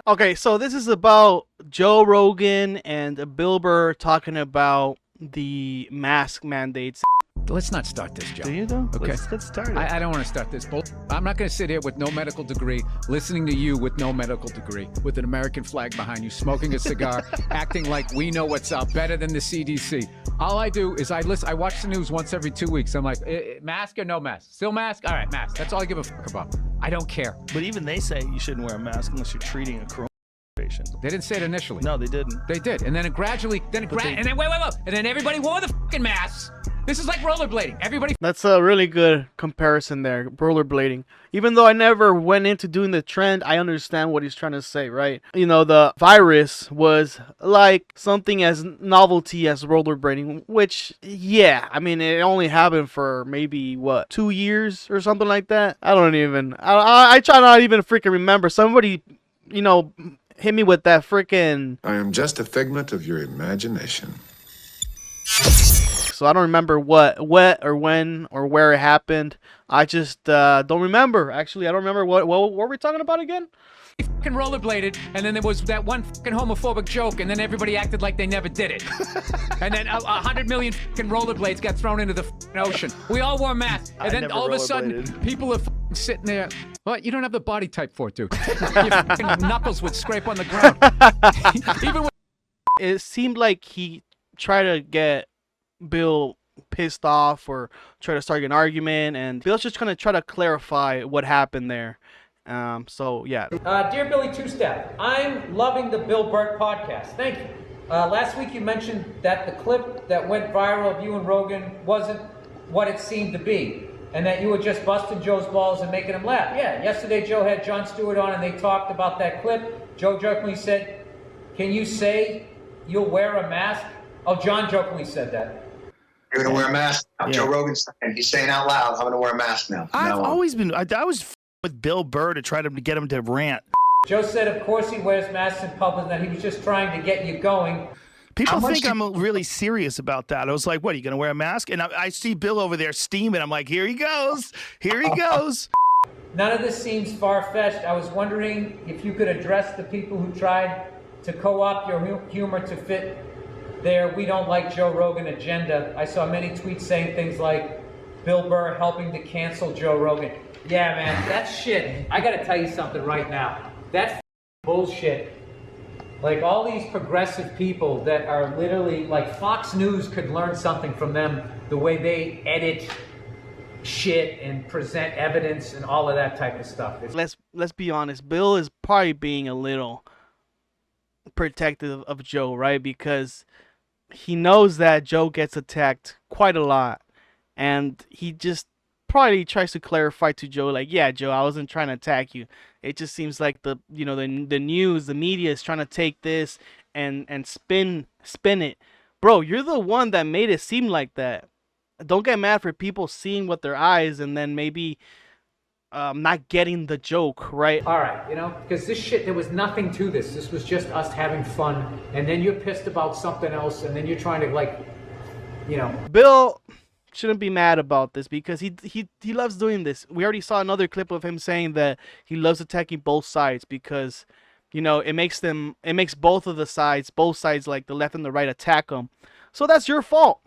Okay, so this is about Joe Rogan and Bill Burr talking about the mask mandates. Let's not start this, Joe. Do you though? Okay. Let's get started. I don't want to start this. I'm not going to sit here with no medical degree, listening to you with no medical degree, with an American flag behind you, smoking a cigar, acting like we know what's out better than the CDC. All I do is I watch the news once every 2 weeks. I'm like, mask or no mask? Still mask? All right, mask. That's all I give a fuck about. I don't care. But even they say you shouldn't wear a mask unless you're treating a corona patient. They didn't say it initially. No, they didn't. They did, and then it gradually, and then wait, and then everybody wore the fucking masks. This is like rollerblading. Everybody. That's a really good comparison there, rollerblading. Even though I never went into doing the trend, I understand what he's trying to say, right? The virus was like something as novelty as rollerblading, which, yeah, I mean, it only happened for maybe, 2 years or something like that? I don't even, I try not even freaking remember. Somebody, hit me with that freaking... I am just a figment of your imagination. So I don't remember what or when or where it happened. I just don't remember. Actually, I don't remember what were we talking about again? He fucking rollerbladed, and then there was that one fucking homophobic joke, and then everybody acted like they never did it. And then 100 million fucking rollerblades got thrown into the fucking ocean. We all wore masks, and then all of a sudden, people are fucking sitting there. What? You don't have the body type for it, dude. Your fucking knuckles would scrape on the ground. Even it seemed like he tried to get Bill pissed off or try to start an argument, and Bill's just gonna try to clarify what happened there. So yeah. Dear Billy Two-Step, I'm loving the Bill Burr podcast. Thank you. Last week you mentioned that the clip that went viral of you and Rogan wasn't what it seemed to be, and that you were just busting Joe's balls and making him laugh. Yeah, yesterday Joe had Jon Stewart on and they talked about that clip. Joe jokingly said, "Can you say you'll wear a mask?" Oh, John jokingly said that. You're gonna wear a mask now. Joe Rogan's saying, he's saying out loud, I'm gonna wear a mask now. I've always been. I was with Bill Burr to try to get him to rant. Joe said, of course he wears masks in public, and that he was just trying to get you going. People think I'm really serious about that. I was like, what, are you going to wear a mask? And I see Bill over there steaming. I'm like, here he goes. Here he goes. None of this seems far-fetched. I was wondering if you could address the people who tried to co-opt your humor to fit their "we don't like Joe Rogan" agenda. I saw many tweets saying things like, Bill Burr helping to cancel Joe Rogan. Yeah, man, that shit, I gotta tell you something right now. That bullshit Like all these progressive people that are literally like Fox News could learn something from them, the way they edit shit and present evidence and all of that type of stuff. Let's be honest. Bill is probably being a little protective of Joe, right? Because he knows that Joe gets attacked quite a lot, and he just probably tries to clarify to Joe, like, yeah, Joe, I wasn't trying to attack you. It just seems like the news, the media is trying to take this and spin it. Bro, you're the one that made it seem like that. Don't get mad for people seeing with their eyes and then maybe not getting the joke, right? All right, because this shit, there was nothing to this. This was just us having fun, and then you're pissed about something else, and then you're trying to Bill shouldn't be mad about this because he loves doing this. We already saw another clip of him saying that he loves attacking both sides because, it makes both sides, like the left and the right, attack him. So that's your fault.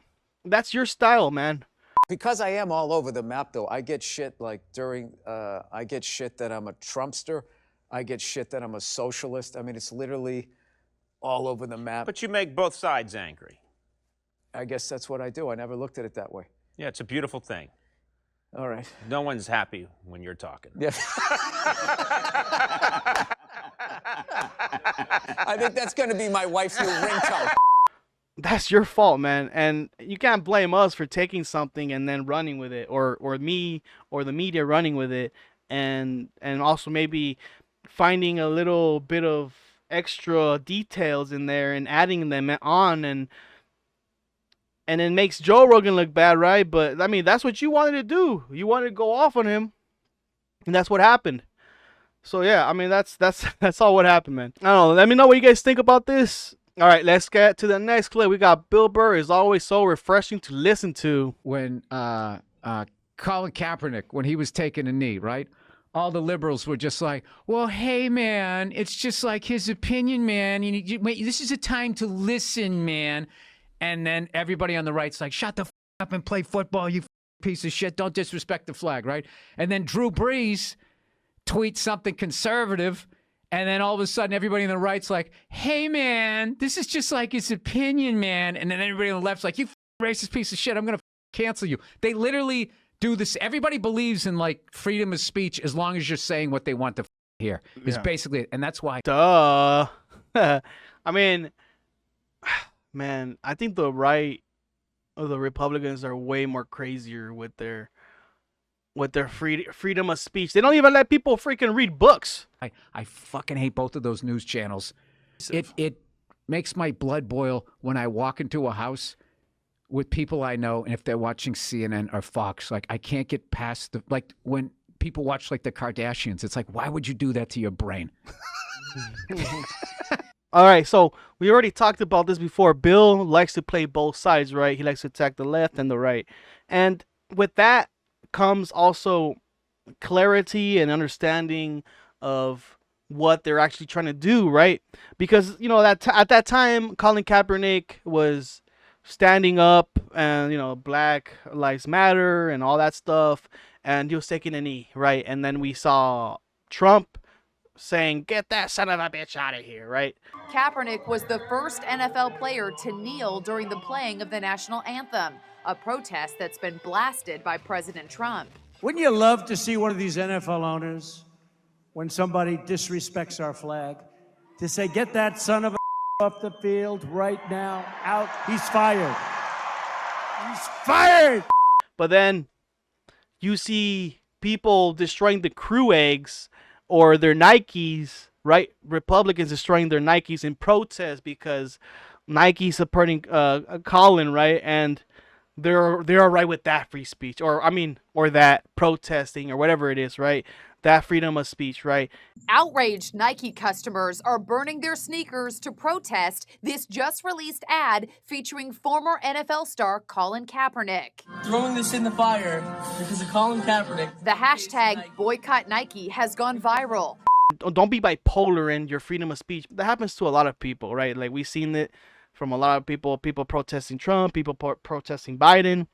That's your style, man. Because I am all over the map, though, I get shit like I get shit that I'm a Trumpster. I get shit that I'm a socialist. I mean, it's literally all over the map. But you make both sides angry. I guess that's what I do. I never looked at it that way. Yeah, it's a beautiful thing. All right. No one's happy when you're talking. Yeah. I think that's going to be my wife's new ringtone. That's your fault, man, and you can't blame us for taking something and then running with it, or me or the media running with it, and also maybe finding a little bit of extra details in there and adding them on, and it makes Joe Rogan look bad, right? But I mean, that's what you wanted to do. You wanted to go off on him, and that's what happened. So yeah, I mean, that's all what happened, man. I don't know. Let me know what you guys think about this. All right, let's get to the next clip. We got Bill Burr. Is always so refreshing to listen to. When Colin Kaepernick, when he was taking a knee, right? All the liberals were just like, well, hey, man, it's just like his opinion, man. This is a time to listen, man. And then everybody on the right's like, shut the up and play football, you piece of shit. Don't disrespect the flag, right? And then Drew Brees tweets something conservative. And then all of a sudden, everybody on the right's like, hey, man, this is just like his opinion, man. And then everybody on the left's like, you racist piece of shit, I'm going to cancel you. They literally do this. Everybody believes in, like, freedom of speech as long as you're saying what they want to hear. Is basically it. And that's why. Duh. I mean, man, I think the right or the Republicans are way more crazier with their freedom of speech. They don't even let people freaking read books. I fucking hate both of those news channels. It makes my blood boil when I walk into a house with people I know, and if they're watching CNN or Fox, like, I can't get past like, when people watch, like, the Kardashians, it's like, why would you do that to your brain? All right, so we already talked about this before. Bill likes to play both sides, right? He likes to attack the left and the right. And with that comes also clarity and understanding of what they're actually trying to do, right? Because, that at that time, Colin Kaepernick was standing up and, Black Lives Matter and all that stuff, and he was taking a knee, right? And then we saw Trump saying, get that son of a bitch out of here, right? Kaepernick was the first NFL player to kneel during the playing of the national anthem, a protest that's been blasted by President Trump. Wouldn't you love to see one of these NFL owners, when somebody disrespects our flag, to say, get that son of a off the field right now, out, he's fired. He's fired! But then you see people destroying the crew eggs or their Nikes, right? Republicans destroying their Nikes in protest because Nike supporting Colin, right? And they're all right with that free speech, or that protesting or whatever it is, right? That freedom of speech, right? Outraged Nike customers are burning their sneakers to protest this just released ad featuring former NFL star Colin Kaepernick. Throwing this in the fire because of Colin Kaepernick. The hashtag boycott Nike has gone viral. Don't be bipolar in your freedom of speech. That happens to a lot of people, right? Like, we've seen it from a lot of people protesting Trump, people protesting Biden.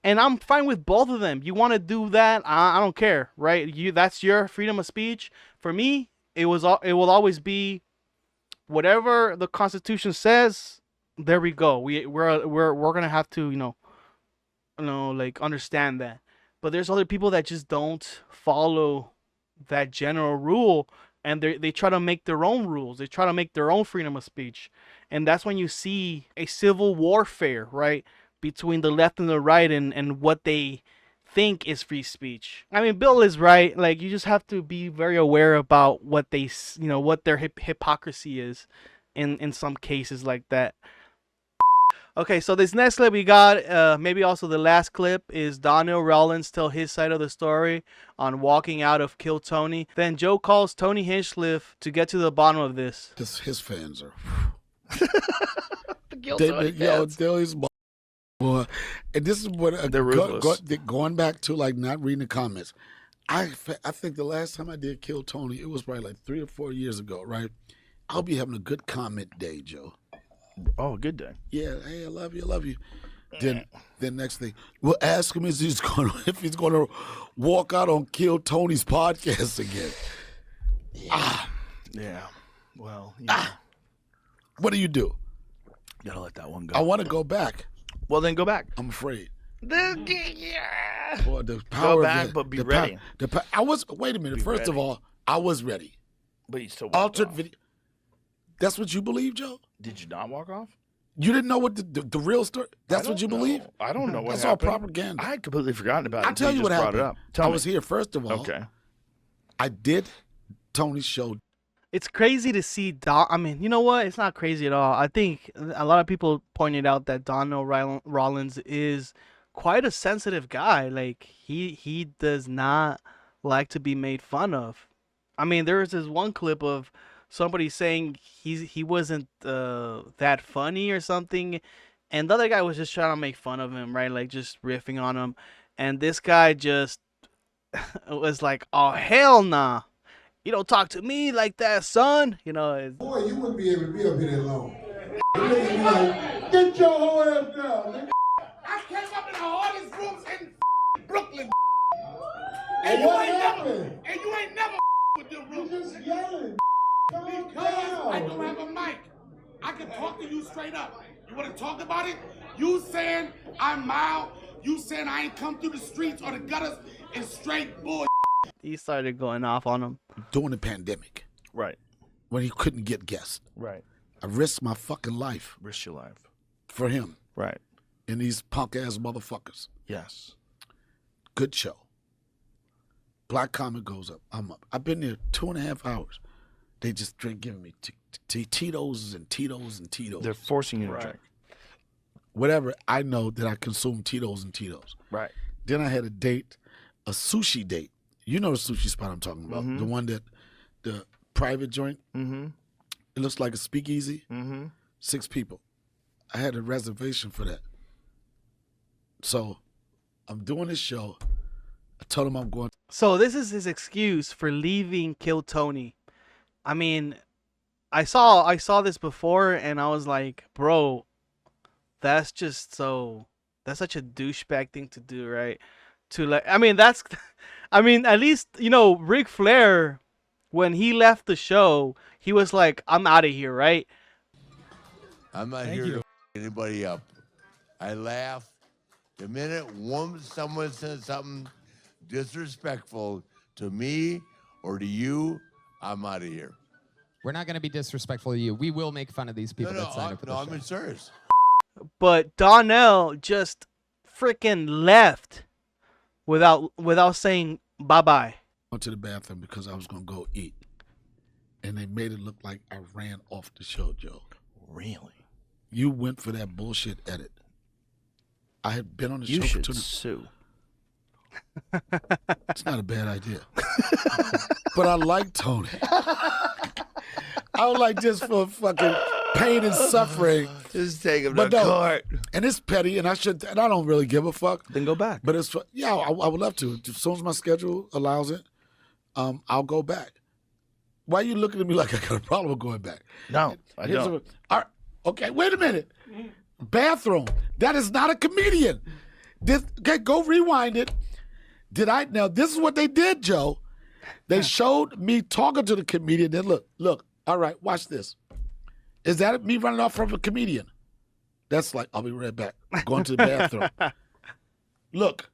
And I'm fine with both of them. You want to do that? I don't care, right? That's your freedom of speech. For me, it will always be whatever the Constitution says, there we go. We're gonna have to, like understand that. But there's other people that just don't follow that general rule, and they try to make their own rules. They try to make their own freedom of speech, and that's when you see a civil warfare, right, between the left and the right, and what they think is free speech. I mean, Bill is right. Like, you just have to be very aware about what they, what their hypocrisy is in some cases like that. Okay, so this next clip we got, maybe also the last clip, is Donnell Rawlings tell his side of the story on walking out of Kill Tony. Then Joe calls Tony Hinchcliffe to get to the bottom of this. His fans are... They're his boy. And this is what they're ruthless. Going back to like not reading the comments. I think the last time I did Kill Tony, it was probably like 3 or 4 years ago, right? I'll be having a good comment day, Joe. Oh, good day. Yeah, hey, I love you. Then next thing, we'll ask him if he's gonna walk out on Kill Tony's podcast again. Yeah. Well, what do you do? Gotta let that one go. I want to go back. Well, then go back. I'm afraid. Boy, the power go back, of but be ready. Wait a minute. First of all, I was ready. But you still altered video. That's what you believe, Joe? Did you not walk off? You didn't know what the real story? That's what you believe? I don't know what That's happened. all propaganda. I had completely forgotten about it. I'll tell you what happened. I was here, first of all. Okay. I did Tony's show. It's crazy to see I mean, you know what? It's not crazy at all. I think a lot of people pointed out that Donnell Rawlings is quite a sensitive guy. Like, he does not like to be made fun of. I mean, there was this one clip of somebody saying he wasn't that funny or something, and the other guy was just trying to make fun of him, right? Like, just riffing on him. And this guy just was like, oh, hell nah. You don't talk to me like that, son. Boy, you wouldn't be able to be up here that long. Like, get your whole ass down, nigga. I came up in the hardest rooms in Brooklyn. And you ain't never with them rooms. You just yelling. Because I don't have a mic. I can talk to you straight up. You want to talk about it? You saying I'm mild. You saying I ain't come through the streets or the gutters and straight bull. He started going off on him. During the pandemic. Right. When he couldn't get guests. Right. I risked my fucking life. Risk your life. For him. Right. And these punk-ass motherfuckers. Yes. Good show. Black comment goes up. I'm up. I've been there 2.5 hours. They just giving me Tito's and Tito's and Tito's. They're forcing you to drink. Whatever. I know that I consume Tito's and Tito's. Right. Then I had a sushi date. You know the sushi spot I'm talking about. Mm-hmm. The one the private joint. Mm-hmm. It looks like a speakeasy. Mm-hmm. 6 people. I had a reservation for that. So I'm doing this show. I told him I'm going. So this is his excuse for leaving Kill Tony. I mean, I saw this before and I was like, bro, that's such a douchebag thing to do, right? At least, Ric Flair, when he left the show, he was like, I'm out of here, right? I'm not here to anybody up. I laugh. The minute someone says something disrespectful to me or to you, I'm out of here. We're not going to be disrespectful to you. We will make fun of these people that sign up for the show. I'm serious. But Donnell just freaking left without saying bye-bye. Went to the bathroom because I was going to go eat. And they made it look like I ran off the show, Joe. Really? You went for that bullshit edit. I had been on the show You for should 2 sue. It's not a bad idea. But I like Tony. I would like just for fucking pain and suffering. Just take him to court. And it's petty, and I don't really give a fuck. Then go back. But I would love to. As soon as my schedule allows it, I'll go back. Why are you looking at me like I got a problem with going back? No, I don't. All right, okay, wait a minute. Bathroom. That is not a comedian. Okay, go rewind it. Now, this is what they did, Joe. They showed me talking to the comedian. Then look. All right, watch this. Is that me running off from a comedian? That's like, I'll be right back. Going to the bathroom. Look,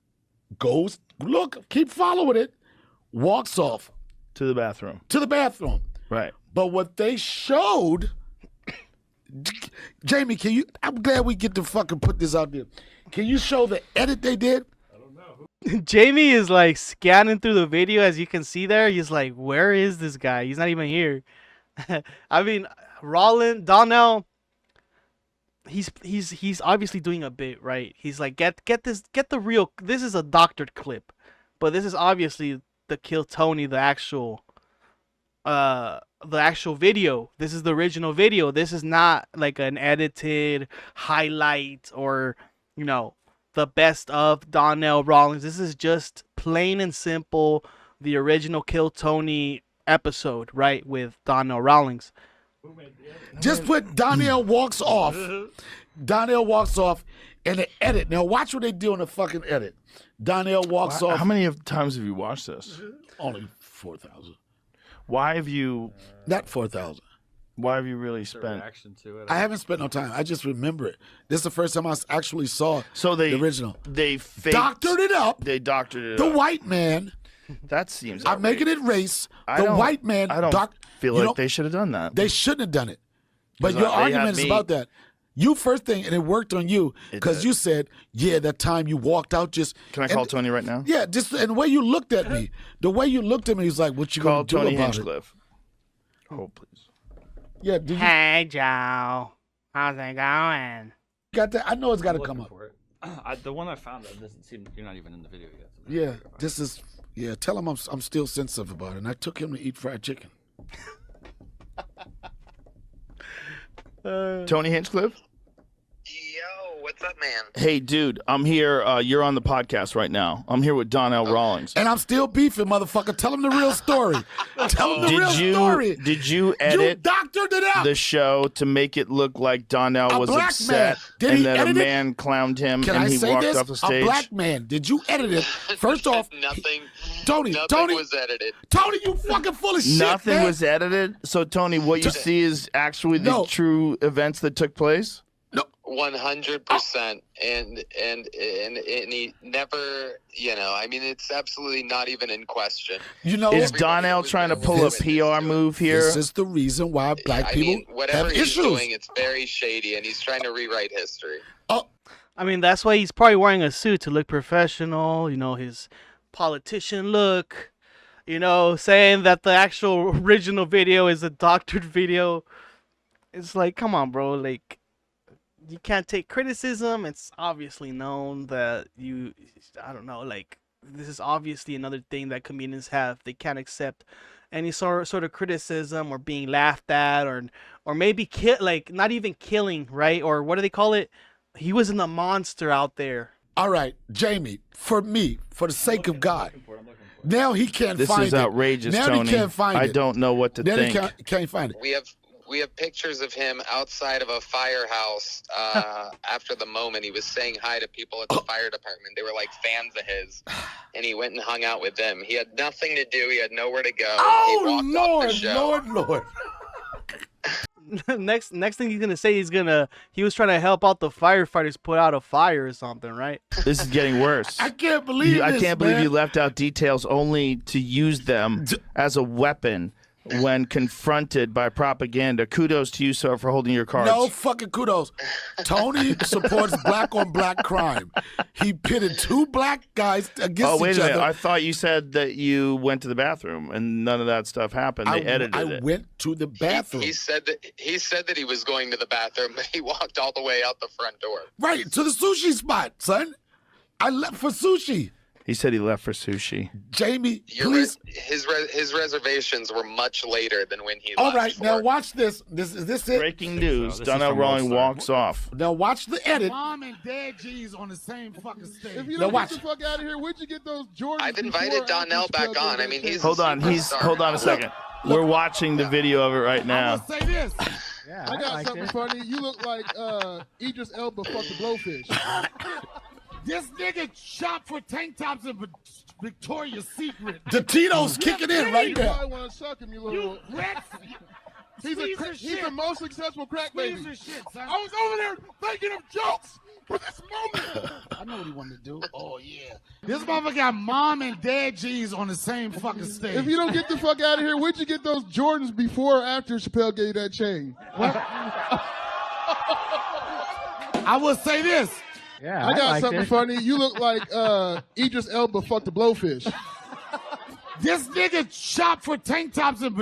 keep following it. Walks off. To the bathroom. To the bathroom. Right. But what they showed, Jamie, I'm glad we get to fucking put this out there. Can you show the edit they did? Jamie is like scanning through the video, as you can see there. He's like, where is this guy? He's not even here. I mean, Donnell, he's obviously doing a bit, right? He's like, get the real, this is a doctored clip. But this is obviously the Kill Tony, the actual video. This is the original video. This is not like an edited highlight or, you know, the best of Donnell Rawlings. This is just plain and simple the original Kill Tony episode, right, with Donnell Rawlings. Just put Donnell walks off. Donnell walks off in the edit. Now watch what they do in the fucking edit. Donnell walks off. How many times have you watched this? Only 4,000. Why have you? Not 4,000. Why have you really spent? I haven't spent no time. I just remember it. This is the first time I actually saw the original. They faked, doctored it up. They doctored it the up. White man. That seems. I'm making it race. I The don't- white man. I don't feel like they should have done that. They shouldn't have done it. But 'Cause your they had argument is me- about that. You first thing, and it worked on you because did. you said, "Yeah, that time you walked out just." Can I call Tony right now? Yeah, just and the way you looked at me, was like, "What you Call gonna do Tony about it?" Hinchcliffe. Oh, please. Yeah. Did you Hey, Joe. How's it going? got that? I know it's got to come up. The one I found that doesn't seem. You're not even in the video yet. So Yeah, this is. Yeah, tell him I'm still sensitive about it. And I took him to eat fried chicken. Tony Hinchcliffe. Yo, what's up, man? Hey, dude, I'm here. You're on the podcast right now. I'm here with Donnell Rawlings. And I'm still beefing, motherfucker. Tell him the real story. Tell him the real story. Did you edit You doctored it out. the show to make it look like Donnell A was black upset man. Did and he that a edit it? man clowned him Can and I he say walked this? off the stage? A black man. Did you edit it? First off, Nothing. Tony, Nothing was edited. Tony, you fucking full of shit. Nothing man. was edited. So, Tony, what you see is actually the true events that took place? 100%, and he never, I mean, it's absolutely not even in question. You know, Is Donnell trying to pull a PR move here? This is the reason why black people Whatever have he's issues. doing, it's very shady, and he's trying to rewrite history. I mean, that's why he's probably wearing a suit to look professional, you know, his politician look, you know, saying that the actual original video is a doctored video. It's like, come on, bro, like, you can't take criticism. It's obviously known that I don't know, like, this is obviously another thing that comedians have. They can't accept any sort of criticism or being laughed at or maybe not even killing, right? Or what do they call it? He wasn't a monster out there. All right, Jamie, for me, for the sake of God, now he can't This find it. is outrageous, now Tony. He can't find I it. don't know what to now think. He can't find it. We have pictures of him outside of a firehouse after the moment. He was saying hi to people at the fire department. They were like fans of his, and he went and hung out with them. He had nothing to do. He had nowhere to go. He walked off the show. Lord. next thing he's gonna say, he was trying to help out the firefighters put out a fire or something, right? This is getting worse. I can't believe I this, can't believe man. you left out details only to use them as a weapon when confronted by propaganda. Kudos to you, sir, for holding your cards. No fucking kudos. Tony supports black on black crime. He pitted two black guys against wait each a minute. other. I thought you said that you went to the bathroom and none of that stuff happened. They edited I it. went to the bathroom. He said that he was going to the bathroom, but he walked all the way out the front door. Right, to the sushi spot, son. I left for sushi. He said he left for sushi. Jamie, please. His reservations were much later than when he All left. right, now watch this. Is this it? Breaking news. Donnell Rawlings walks off. Now watch the edit. Mom and Dad G's on the same fucking stage. If you Now don't watch. get the fuck out of here, where'd you get those Jordans? I've invited Donnell back on. I mean, he's Hold on. Hold on a second. We're watching the video of it right now. I'm gonna say this. Yeah, I got something funny. You look like Idris Elba fucked the blowfish. This nigga shop for tank tops in Victoria's Secret. The Tito's kicking in right You now. probably want to suck him, you little. He's the most successful crack baby. Piece of shit, son. I was over there thinking of jokes for this moment. I know what he wanted to do. Oh, yeah. This motherfucker got mom and dad jeans on the same fucking stage. If you don't get the fuck out of here, where'd you get those Jordans before or after Chappelle gave you that chain? I will say this. Yeah, I got something funny. You look like Idris Elba fucked a blowfish. This nigga shop for tank tops in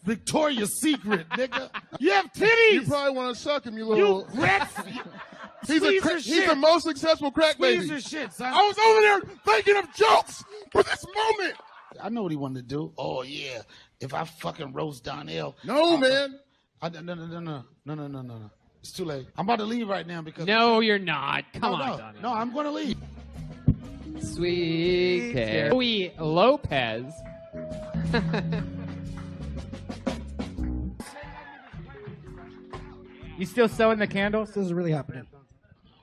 Victoria's Secret, nigga. You have titties. You probably want to suck him, you little. You wreck. He's the most successful crack baby. Piece of shit, son. I was over there thinking of jokes for this moment. I know what he wanted to do. Oh yeah, if I fucking roast Donnell. No, man. No. It's too late. I'm about to leave right now because. No, you're not. Come on, Donnell. No, I'm going to leave. Sweet Joey Lopez. You still sewing the candles? This is really happening.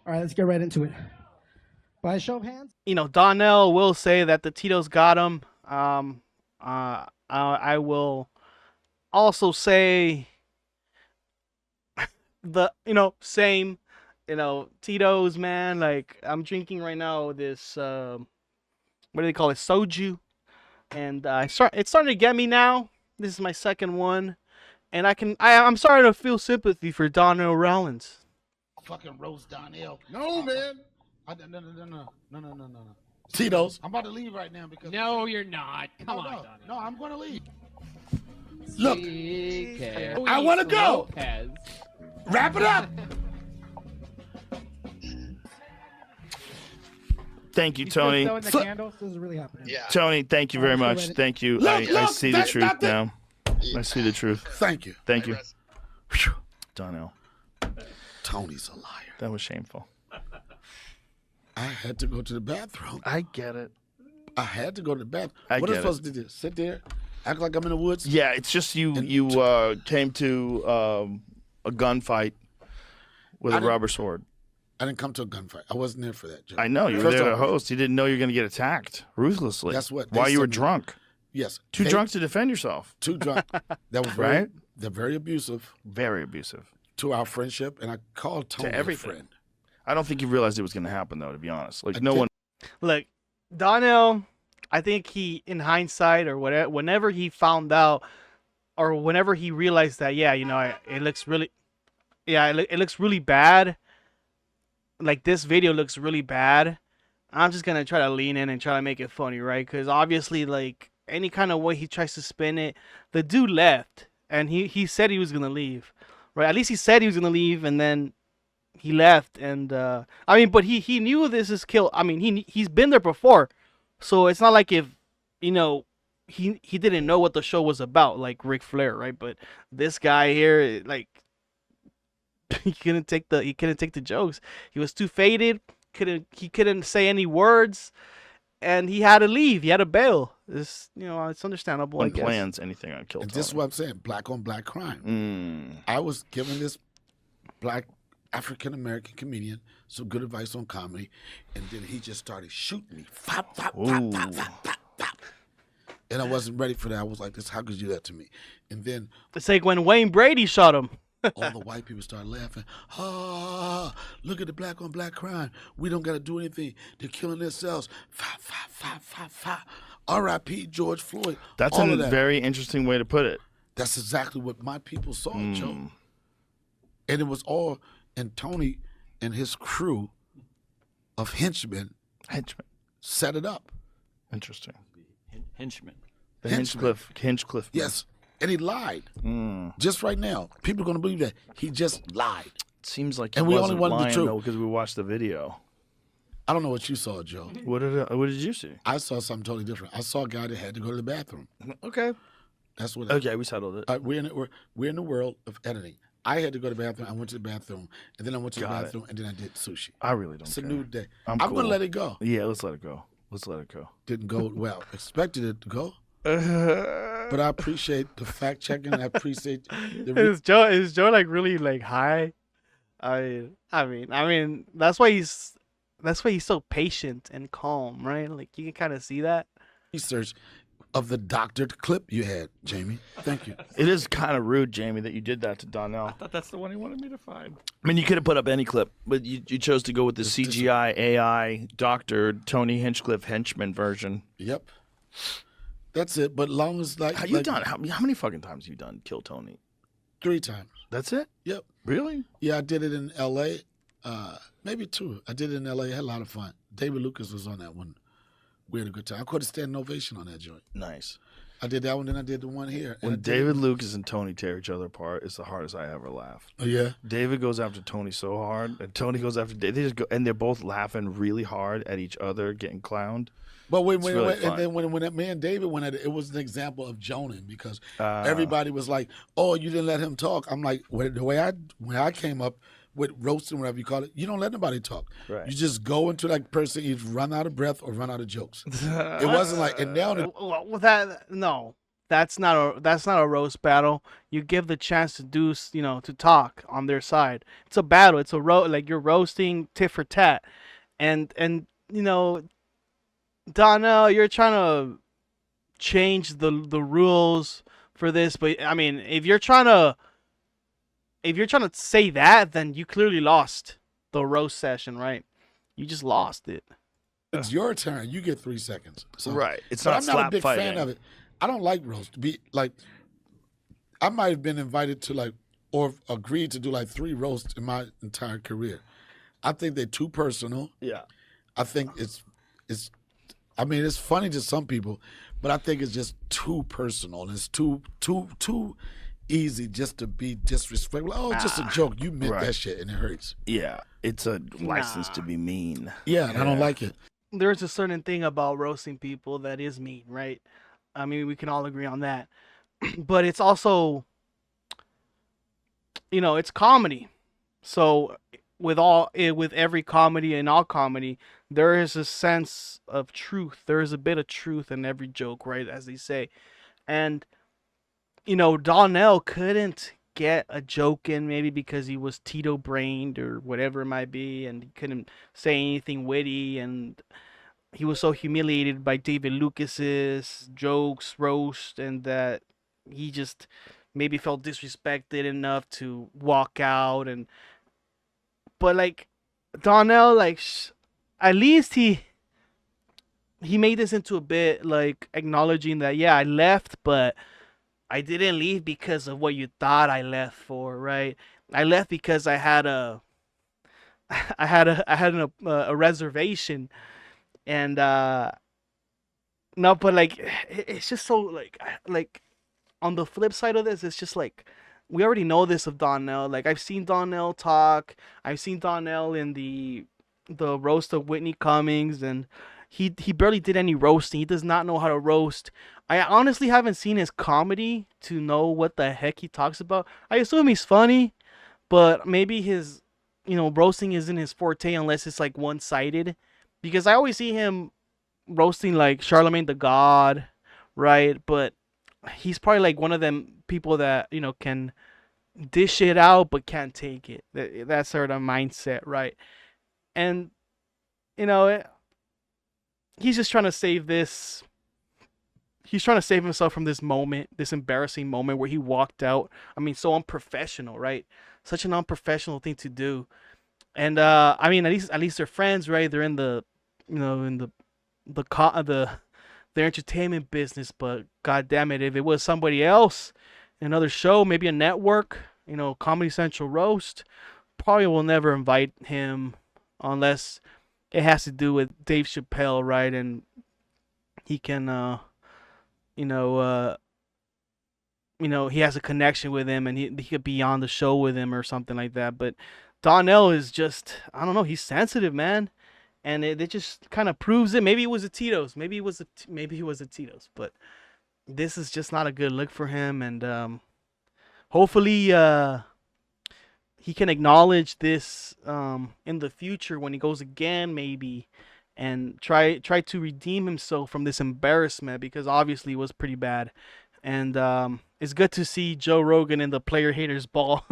All right, let's get right into it. By a show of hands. You know, Donnell will say that the Tito's got him. I will also say same. Tito's, man. Like, I'm drinking right now this, what do they call it? Soju. And it's starting to get me now. This is my second one. And I'm starting to feel sympathy for Donnell Rawlings. Fucking roast Donnell. No, man. No. Tito's. I'm about to leave right now because. No, you're not. Come on, Donnell. No, I'm going to leave. Look, I want to go. Lopez. Wrap it up. Thank you, You Tony. still sewing the candles? This is really happening. Yeah. Tony, thank you very much. Thank you. I see the truth now. I see the truth. Thank you. Thank you. Whew. Donnell. Tony's a liar. That was shameful. I had to go to the bathroom. I get it. I had to go to the bathroom. I What am I get supposed to do? Sit there? Act like I'm in the woods? Yeah, it's just you came to a gunfight with a rubber sword. I didn't come to a gunfight. I wasn't there for that, Joe. I know. You were there to host. You didn't know you were going to get attacked ruthlessly. That's what. While you were drunk. Yes. Too drunk to defend yourself. Too drunk. That was right. They're very abusive. Very abusive. To our friendship, and I called Tony to everything. a friend. I don't think you realized it was going to happen, though, to be honest. Like, no one. Look, Donnell, I think he, in hindsight or whatever, whenever he found out or whenever he realized that, it looks really, it looks really bad. Like, this video looks really bad. I'm just going to try to lean in and try to make it funny, right? Because obviously, like, any kind of way he tries to spin it, the dude left and he said he was going to leave, right? At least he said he was going to leave, and then he left. And, but he knew this is kill. I mean, he's been there before. So it's not like if, he didn't know what the show was about, like Ric Flair, right? But this guy here, like, he couldn't take the jokes. He was too faded. He couldn't say any words, and he had to leave. He had to bail. It's it's understandable. One plans anything on Kill And Tony. this is what I'm saying: black on black crime. I was giving this black African American comedian some good advice on comedy, and then he just started shooting me. Fop, fop, fop, fop, fop, fop, fop. And I wasn't ready for that. I was like, "This, how could you do that to me?" And then it's like when Wayne Brady shot him. all the white people started laughing. Ah, look at the black on black crime. We don't got to do anything. They're killing themselves. Fop, fop, fop, fop, fop. R.I.P. George Floyd. That's all a of that. very interesting way to put it. That's exactly what my people saw, Joe. And it was all, and Tony and his crew of henchmen set it up. Interesting. Henchmen. The Hinchcliffe. Yes. And he lied. Just right now. People are going to believe that. He just lied. It seems like he and we wasn't only wanted lying, the truth. though, because we watched the video. I don't know what you saw, Joe. What did you see? I saw something totally different. I saw a guy that had to go to the bathroom. Okay. That's what. Okay, we settled it. We're in the world of editing. I had to go to the bathroom. I went to the bathroom, and then I went to the bathroom, and then I did sushi. I really don't It's care. a new day. I'm going cool. to let it go. Yeah, let's let it go. Didn't go well. Expected it to go. But I appreciate the fact checking. I appreciate Is Joe like really like high? I mean that's why he's so patient and calm, right? Like you can kind of see that. research. of the doctored clip you had, Jamie. Thank you. It is kind of rude, Jamie, that you did that to Donnell. I thought that's the one he wanted me to find. I mean, you could have put up any clip, but you chose to go with the CGI AI doctored Tony Hinchcliffe henchman version. Yep. That's it. But long as like How you done? How many fucking times you done Kill Tony? 3 times. That's it? Yep. Really? Yeah, I did it in L.A. Maybe 2. I did it in L.A. I had a lot of fun. David Lucas was on that one. We had a good time. I caught a standing ovation on that joint. Nice. I did that one, then I did the one here. When David Lucas and Tony tear each other apart, it's the hardest I ever laugh. Oh, yeah? David goes after Tony so hard, and Tony goes after David. They just go, and they're both laughing really hard at each other, getting clowned. But when me and David went at it, it was an example of joning because everybody was like, "Oh, you didn't let him talk." I'm like, when I came up with roasting, whatever you call it, you don't let nobody talk. Right. You just go into that person, you run out of breath or run out of jokes. It wasn't like, and now that's not a roast battle. You give the chance to to talk on their side. It's a battle. It's a like you're roasting tit for tat, and Donnell, you're trying to change the rules for this, but I mean, if you're trying to say that, then you clearly lost the roast session, right? You just lost it. It's your turn. You get 3 seconds. So, right. It's but not I'm not slap a big fighting. fan of it. I don't like roast. I might have been invited to or agreed to do 3 roasts in my entire career. I think they're too personal. Yeah. I think it's funny to some people, but I think it's just too personal. And it's too easy just to be disrespectful. Oh, it's just a joke. You meant that shit, and it hurts. Yeah, it's a license to be mean. Yeah, and I don't like it. There's a certain thing about roasting people that is mean, right? I mean, we can all agree on that. But it's also, it's comedy. So with every comedy and all comedy, there is a sense of truth. There is a bit of truth in every joke, right? As they say. And, Donnell couldn't get a joke in maybe because he was Tito-brained or whatever it might be, and he couldn't say anything witty, and he was so humiliated by David Lucas's jokes, roast, and that he just maybe felt disrespected enough to walk out. But Donnell, at least he made this into a bit, acknowledging that, yeah, I left, but I didn't leave because of what you thought I left for, right? I left because I had a reservation, and no, but it's just so on the flip side of this, it's just we already know this of Donnell. I've seen Donnell talk. I've seen Donnell in the roast of Whitney Cummings, and he barely did any roasting. He does not know how to roast. I honestly haven't seen his comedy to know what the heck he talks about. I assume he's funny, but maybe his roasting isn't his forte unless it's one-sided. Because I always see him roasting Charlemagne the God, right? But he's probably one of them people that can dish it out but can't take it. That sort of mindset, right? And he's just trying to save this. He's trying to save himself from this moment, this embarrassing moment where he walked out. I mean, so unprofessional, right? Such an unprofessional thing to do. And I mean, at least they're friends, right? They're in the their entertainment business. But God damn it, if it was somebody else, another show, maybe a network, Comedy Central roast, probably will never invite him unless it has to do with Dave Chappelle, right? And he can he has a connection with him, and he could be on the show with him or something like that. But Donnell is just, I don't know, he's sensitive, man, and it just kind of proves it. Maybe it was a Tito's, maybe he was a Tito's, but this is just not a good look for him. And hopefully he can acknowledge this in the future when he goes again, maybe, and try to redeem himself from this embarrassment, because obviously it was pretty bad. And it's good to see Joe Rogan in the player haters ball,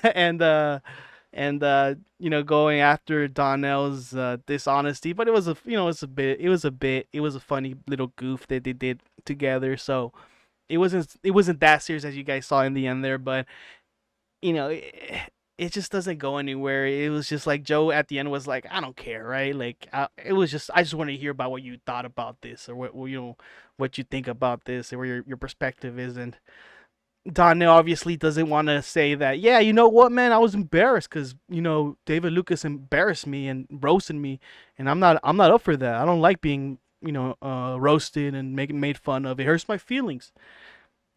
and and going after Donnell's dishonesty. But it was it was a funny little goof that they did together. So it wasn't that serious as you guys saw in the end there, but it just doesn't go anywhere. It was just like Joe at the end was like, I don't care, right? Like I just want to hear about what you thought about this, or what you think about this, or where your perspective is. And Donnell obviously doesn't want to say that. Yeah, you know what, man? I was embarrassed because David Lucas embarrassed me and roasted me, and I'm not up for that. I don't like being roasted and made fun of. It hurts my feelings.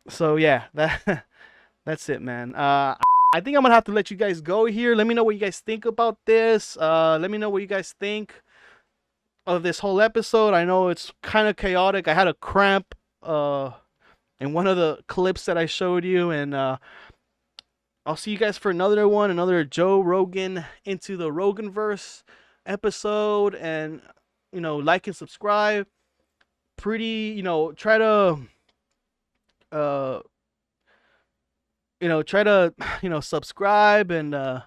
So yeah, that's it, man. I think I'm gonna have to let you guys go here. Let me know what you guys think about this. Let me know what you guys think of this whole episode. I know it's kind of chaotic. I had a cramp in one of the clips that I showed you, and I'll see you guys for another Joe Rogan into the Roganverse episode. And like and subscribe. Try to subscribe and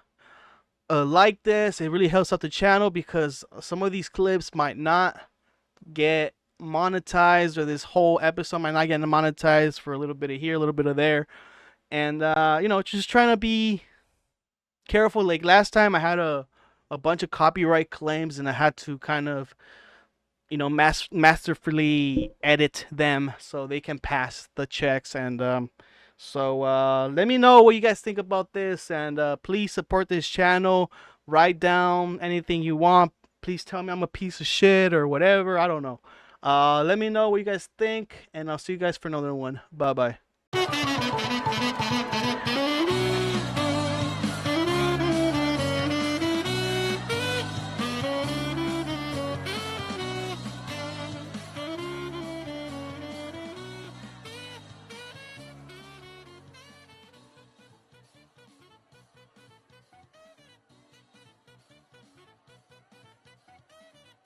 like this. It really helps out the channel because some of these clips might not get monetized, or this whole episode might not get monetized for a little bit of here, a little bit of there. And just trying to be careful. Like last time I had a bunch of copyright claims, and I had to kind of masterfully edit them so they can pass the checks. And so let me know what you guys think about this, and please support this channel. Write down anything you want. Please tell me I'm a piece of shit or whatever. I don't know. Let me know what you guys think, and I'll see you guys for another one. Bye bye.